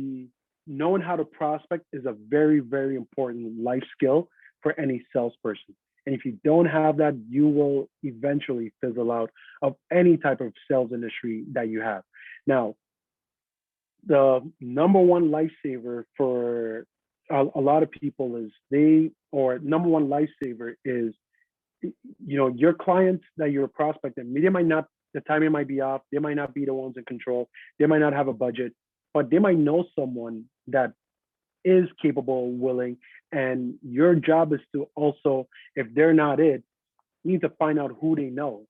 [SPEAKER 1] to prospect is a very, very important life skill for any salesperson. And if you don't have that, you will eventually fizzle out of any type of sales industry that you have. Now, the number one lifesaver for a lot of people is number one lifesaver is, your clients that you're prospecting, they might not, the timing might be off. They might not be the ones in control. They might not have a budget, but they might know someone that is capable, willing, and your job is to also, if they're not it, you need to find out who they know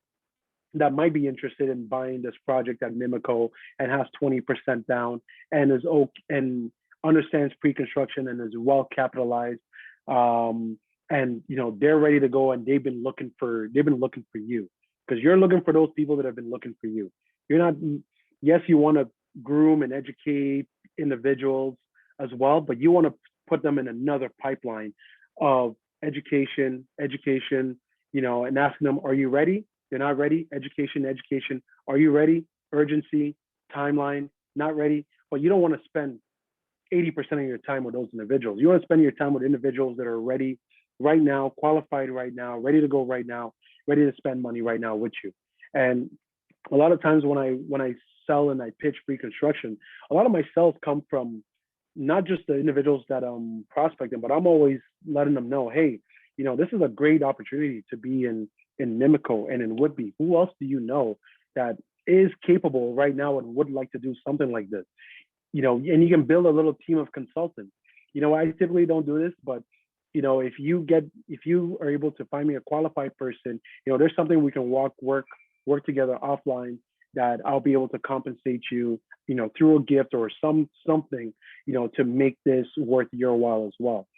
[SPEAKER 1] that might be interested in buying this project at Mimico and has 20% down and is and understands pre-construction and is well capitalized. And they're ready to go, and they've been looking for you, because you're looking for those people that have been looking for you. You're not, yes, you want to groom and educate individuals as well, but you want to put them in another pipeline of education, and asking them, are you ready? They're not ready. Education. Are you ready? Urgency, timeline, not ready. But you don't want to spend 80% of your time with those individuals. You want to spend your time with individuals that are ready right now, qualified right now, ready to go right now, ready to spend money right now with you. And a lot of times when I sell and I pitch pre-construction, a lot of my sales come from not just the individuals that I'm prospecting, but I'm always letting them know, hey, this is a great opportunity to be in Mimico and in Whitby. Who else do you know that is capable right now and would like to do something like this? And you can build a little team of consultants. I typically don't do this, but if you are able to find me a qualified person, there's something we can work together offline that I'll be able to compensate you, through a gift or something, to make this worth your while as well.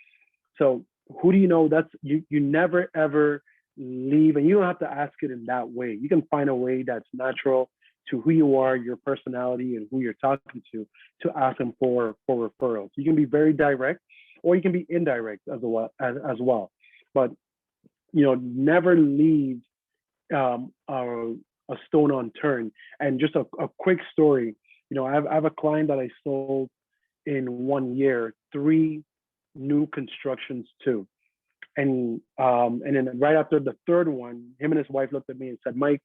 [SPEAKER 1] So who do you know? That's you never ever leave, and you don't have to ask it in that way. You can find a way that's natural to who you are, your personality, and who you're talking to ask them for referrals. You can be very direct, or you can be indirect as well. But never leave a stone unturned. And just a quick story. I have a client that I sold in 1 year 3 new constructions to. And then right after the third one, him and his wife looked at me and said, Mike,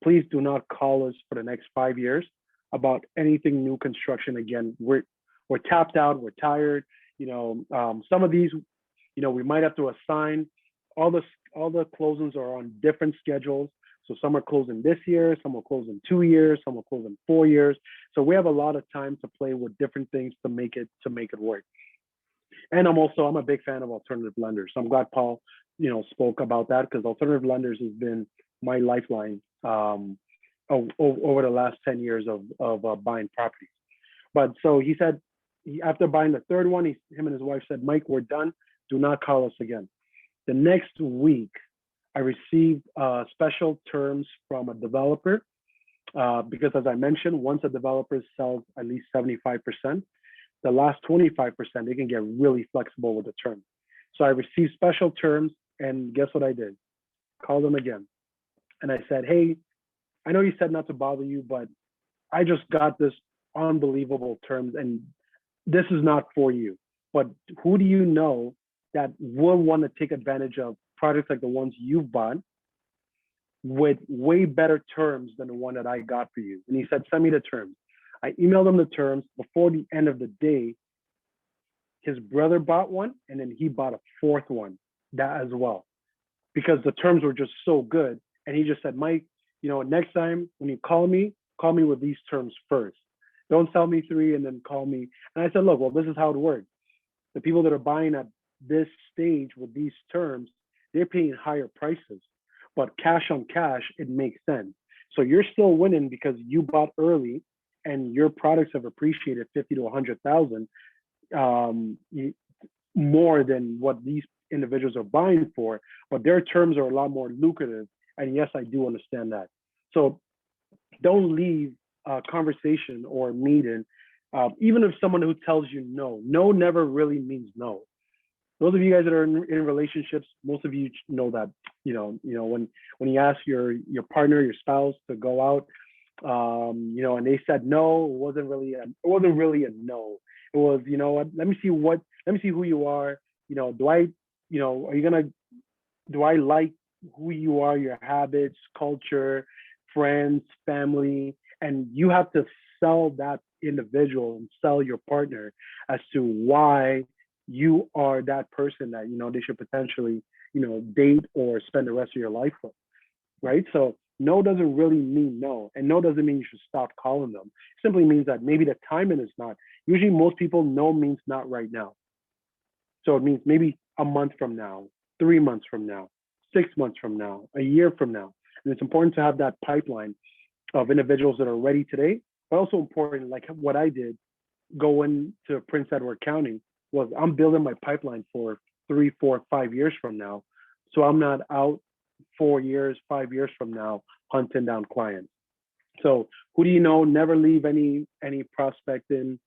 [SPEAKER 1] please do not call us for the next 5 years about anything new construction again. We're tapped out, we're tired. Some of these, we might have to assign. All the closings are on different schedules. So some are closing this year, some will close in 2 years, some will close in 4 years. So we have a lot of time to play with different things to make it work. And I'm a big fan of alternative lenders. So I'm glad Paul, spoke about that, because alternative lenders has been my lifeline over the last 10 years of buying properties. But so he said, after buying the third one, him and his wife said, Mike, we're done. Do not call us again. The next week, I received special terms from a developer because, as I mentioned, once a developer sells at least 75%, the last 25%, they can get really flexible with the terms. So I received special terms, and guess what I did? Called them again. And I said, hey, I know you said not to bother you, but I just got this unbelievable terms, and this is not for you. But who do you know that will want to take advantage of products like the ones you've bought with way better terms than the one that I got for you? And he said, send me the terms. I emailed him the terms. Before the end of the day, his brother bought one, and then he bought a fourth one, that as well, because the terms were just so good. And he just said, Mike, next time when you call me with these terms first. Don't sell me 3 and then call me. And I said, look, well, this is how it works. The people that are buying at this stage with these terms, they're paying higher prices. But cash on cash, it makes sense. So you're still winning because you bought early and your products have appreciated 50 to 100,000 more than what these individuals are buying for, but their terms are a lot more lucrative. And yes, I do understand that. So don't leave a conversation or a meeting, even if someone who tells you no. No never really means no. Those of you guys that are in relationships, most of you know that, when you ask your partner, your spouse to go out, and they said no, it wasn't really a no. It was, what, let me see who you are. Do I like who you are, your habits, culture, friends, family, and you have to sell that individual and sell your partner as to why you are that person that, they should potentially, date or spend the rest of your life with, right? So no doesn't really mean no, and no doesn't mean you should stop calling them. It simply means that maybe the timing is not. Usually most people, no means not right now. So it means maybe a month from now, 3 months from now, 6 months from now, a year from now. And it's important to have that pipeline of individuals that are ready today, but also important, like what I did going to Prince Edward County, was I'm building my pipeline for 3, 4, 5 years from now. So I'm not out 4 years, 5 years from now, hunting down clients. So who do you know? Never leave any prospecting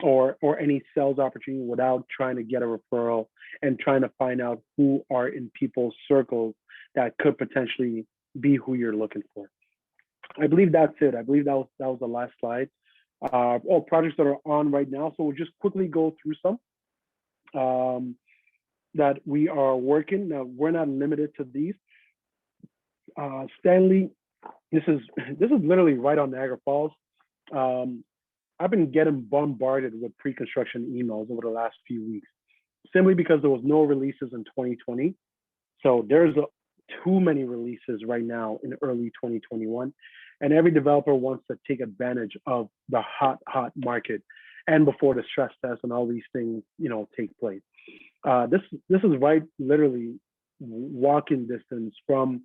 [SPEAKER 1] or any sales opportunity without trying to get a referral and trying to find out who are in people's circles that could potentially be who you're looking for. I believe that's it. I believe that was the last slide. All projects that are on right now. So we'll just quickly go through some that we are working. Now, we're not limited to these. Stanley, this is literally right on Niagara Falls. I've been getting bombarded with pre-construction emails over the last few weeks, simply because there was no releases in 2020. So there's too many releases right now in early 2021. And every developer wants to take advantage of the hot market and before the stress test and all these things, take place. This is right, literally walking distance from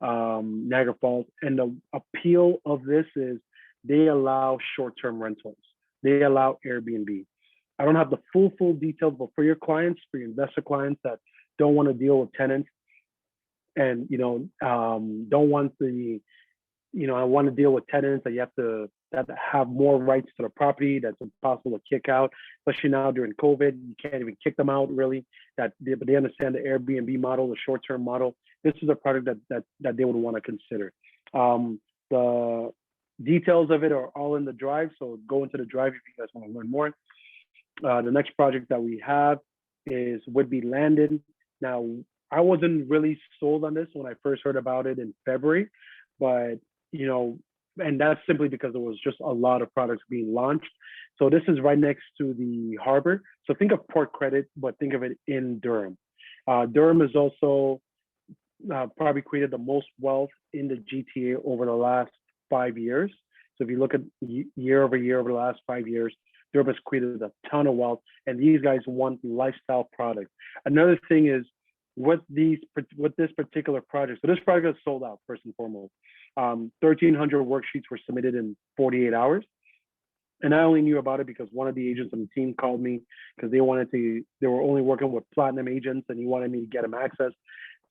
[SPEAKER 1] Niagara Falls. And the appeal of this is they allow short-term rentals. They allow Airbnb. I don't have the full details, but for your clients, for your investor clients that don't want to deal with tenants and, don't want I want to deal with tenants that you have to have more rights to the property that's impossible to kick out, especially now during COVID. You can't even kick them out really. But they understand the Airbnb model, the short-term model. This is a product that they would want to consider. The details of it are all in the drive, so go into the drive if you guys want to learn more. The next project that we have would be Landon. Now, I wasn't really sold on this when I first heard about it in February, but and that's simply because there was just a lot of products being launched. So this is right next to the harbor. So think of Port Credit, but think of it in Durham. Durham is also probably created the most wealth in the GTA over the last 5 years. So if you look at year over year over the last 5 years, Durham has created a ton of wealth, and these guys want lifestyle products. Another thing is with this particular project. So this project is sold out first and foremost. 1,300 worksheets were submitted in 48 hours. And I only knew about it because one of the agents on the team called me because they were only working with platinum agents and he wanted me to get them access.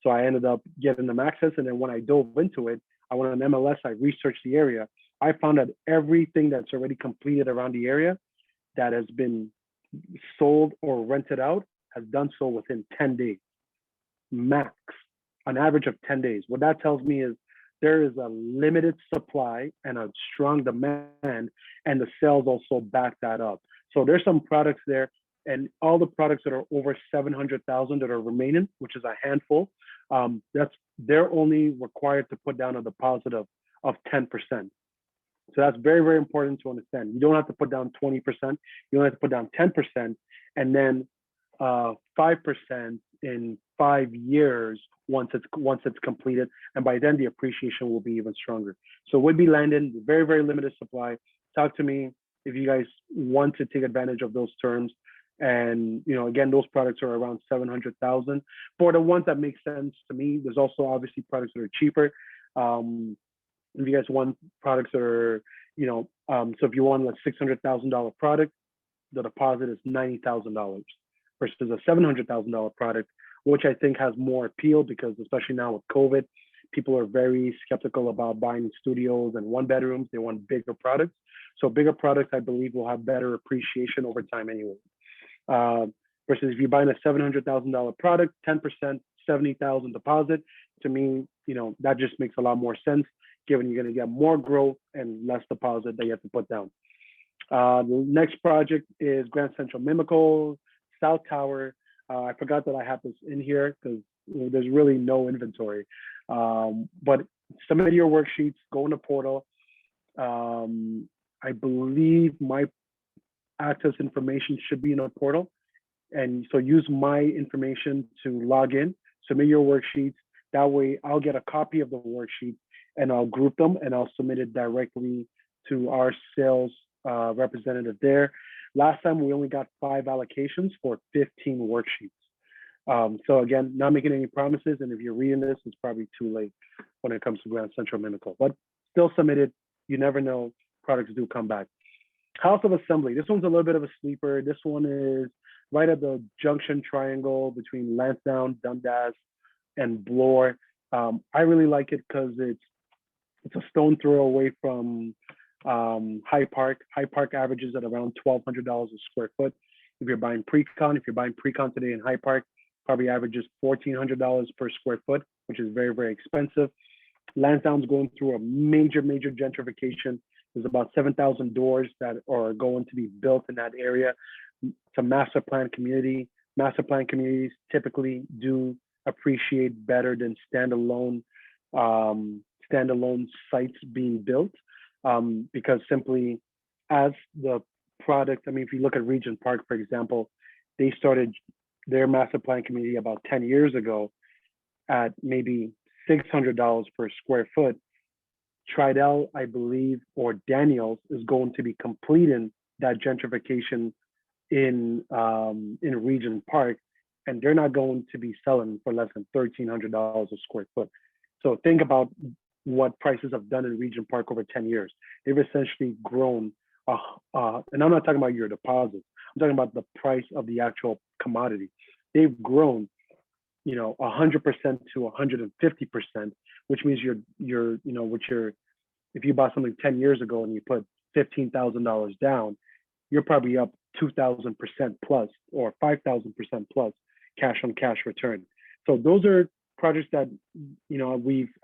[SPEAKER 1] So I ended up getting them access. And then when I dove into it, I went on MLS, I researched the area. I found that everything that's already completed around the area that has been sold or rented out has done so within 10 days, max, an average of 10 days. What that tells me is there is a limited supply and a strong demand, and the sales also back that up. So there's some products there, and all the products that are over 700,000 that are remaining, which is a handful, they're only required to put down a deposit of 10%. So that's very, very important to understand. You don't have to put down 20%. You don't have to put down 10%, and then 5% in 5 years once it's completed, and by then the appreciation will be even stronger. So we'd be landing very, very limited supply. Talk to me if you guys want to take advantage of those terms. And again, those products are around 700,000. For the ones that make sense to me, there's also obviously products that are cheaper. If you guys want products that are, so if you want a $600,000 product, the deposit is $90,000 versus a $700,000 product, which I think has more appeal because especially now with COVID, people are very skeptical about buying studios and one bedrooms. They want bigger products. So bigger products, I believe, will have better appreciation over time anyway. Versus if you're buying a $700,000 product, 10%, 70,000 deposit, to me, that just makes a lot more sense given you're going to get more growth and less deposit that you have to put down. The next project is Grand Central Mimico, South Tower. I forgot that I have this in here because there's really no inventory. But submit your worksheets, go in the portal. I believe my access information should be in a portal. And so use my information to log in, submit your worksheets. That way I'll get a copy of the worksheet and I'll group them and I'll submit it directly to our sales representative there. Last time we only got 5 allocations for 15 worksheets. So again, not making any promises. And if you're reading this, it's probably too late when it comes to Grand Central Mimico, but still submitted. You never know, products do come back. House of Assembly. This one's a little bit of a sleeper. This one is right at the junction triangle between Lansdowne, Dundas, and Bloor. I really like it because it's a stone throw away from High Park. High Park averages at around $1,200 a square foot. If you're buying Precon today in High Park, probably averages $1,400 per square foot, which is very, very expensive. Lansdowne's going through a major, major gentrification. There's about 7,000 doors that are going to be built in that area. It's a master plan community. Master plan communities typically do appreciate better than standalone sites being built because simply as the product, if you look at Regent Park, for example, they started their master plan community about 10 years ago at maybe $600 per square foot. Tridel, I believe, or Daniels is going to be completing that gentrification in Regent Park, and they're not going to be selling for less than $1,300 a square foot. So think about what prices have done in Regent Park over 10 years. They've essentially grown, and I'm not talking about your deposits. I'm talking about the price of the actual commodity. They've grown, 100% to 150%, which means if you bought something 10 years ago and you put $15,000 down, you're probably up 2,000% plus or 5,000% plus cash on cash return. So those are projects that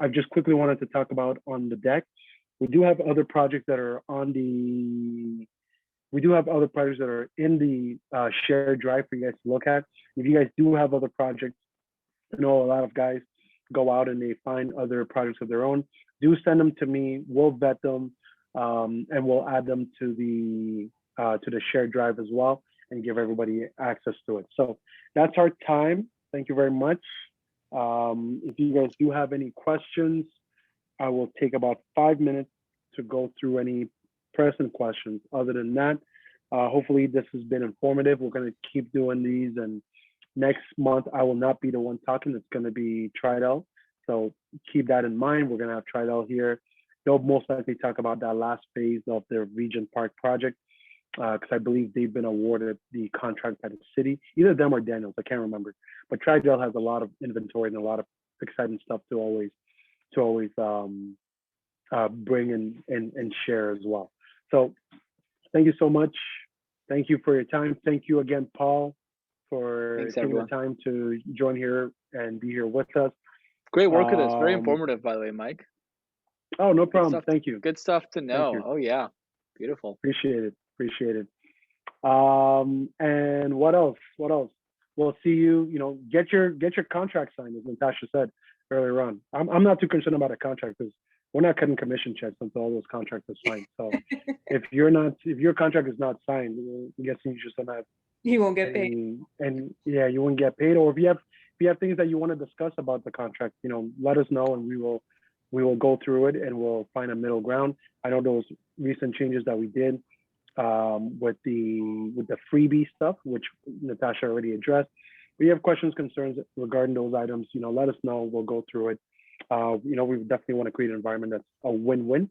[SPEAKER 1] I've just quickly wanted to talk about on the deck. We do have other projects that are in the shared drive for you guys to look at. If you guys do have other projects, I know a lot of guys go out and they find other projects of their own. Do send them to me. We'll vet them and we'll add them to the shared drive as well and give everybody access to it. So that's our time. Thank you very much. If you guys do have any questions, I will take about 5 minutes to go through any pressing questions. Other than that, hopefully this has been informative. We're going to keep doing these, and next month I will not be the one talking. It's going to be Tridel. So keep that in mind. We're going to have Tridel here. They'll most likely talk about that last phase of their Regent Park project. because I believe they've been awarded the contract by the city, either them or Daniels, I can't remember. But Tridel has a lot of inventory and a lot of exciting stuff to always bring and share as well. So thank you so much. Thank you for your time. Thank you again, Paul, for
[SPEAKER 2] Thanks,
[SPEAKER 1] taking
[SPEAKER 2] everyone.
[SPEAKER 1] the time to join here and be here with us.
[SPEAKER 2] Great work with this. Very
[SPEAKER 1] Um,
[SPEAKER 2] informative, by the way, Mike.
[SPEAKER 1] oh, no
[SPEAKER 2] Good
[SPEAKER 1] problem.
[SPEAKER 2] stuff.
[SPEAKER 1] Thank you.
[SPEAKER 2] Good stuff to
[SPEAKER 1] Thank
[SPEAKER 2] know.
[SPEAKER 1] you.
[SPEAKER 2] Oh yeah, beautiful.
[SPEAKER 1] Appreciate it. Appreciate it. And what else? What else? We'll see you. You know, get your contract signed, as Natasha said earlier on. I'm not too concerned about a contract because we're not cutting commission checks until all those contracts are signed. So if your contract is not signed, I'm guessing you just don't have
[SPEAKER 3] You won't get paid.
[SPEAKER 1] and yeah, you won't get paid. Or if you have things that you want to discuss about the contract, you know, let us know and we will go through it and we'll find a middle ground. I know those recent changes that we did with the freebie stuff, which Natasha already addressed. If you have questions, concerns regarding those items, you know, let us know. We'll go through it. You know, we definitely want to create an environment that's a win-win.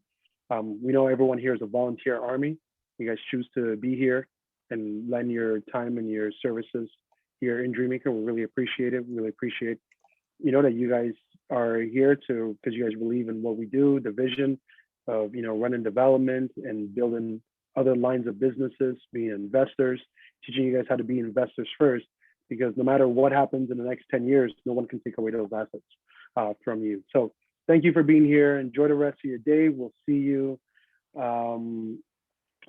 [SPEAKER 1] We know everyone here is a volunteer army. You guys choose to be here and lend your time and your services here in Dreammaker. We really appreciate it. We really appreciate, you know, that you guys are here because you guys believe in what we do, the vision of, you know, running development and building other lines of businesses, being investors, teaching you guys how to be investors first, because no matter what happens in the next 10 years, no one can take away those assets from you. So thank you for being here. Enjoy the rest of your day. We'll see you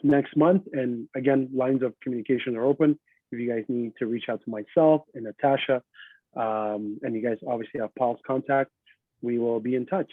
[SPEAKER 1] next month. And again, lines of communication are open. If you guys need to reach out to myself and Natasha, and you guys obviously have Paul's contact, we will be in touch.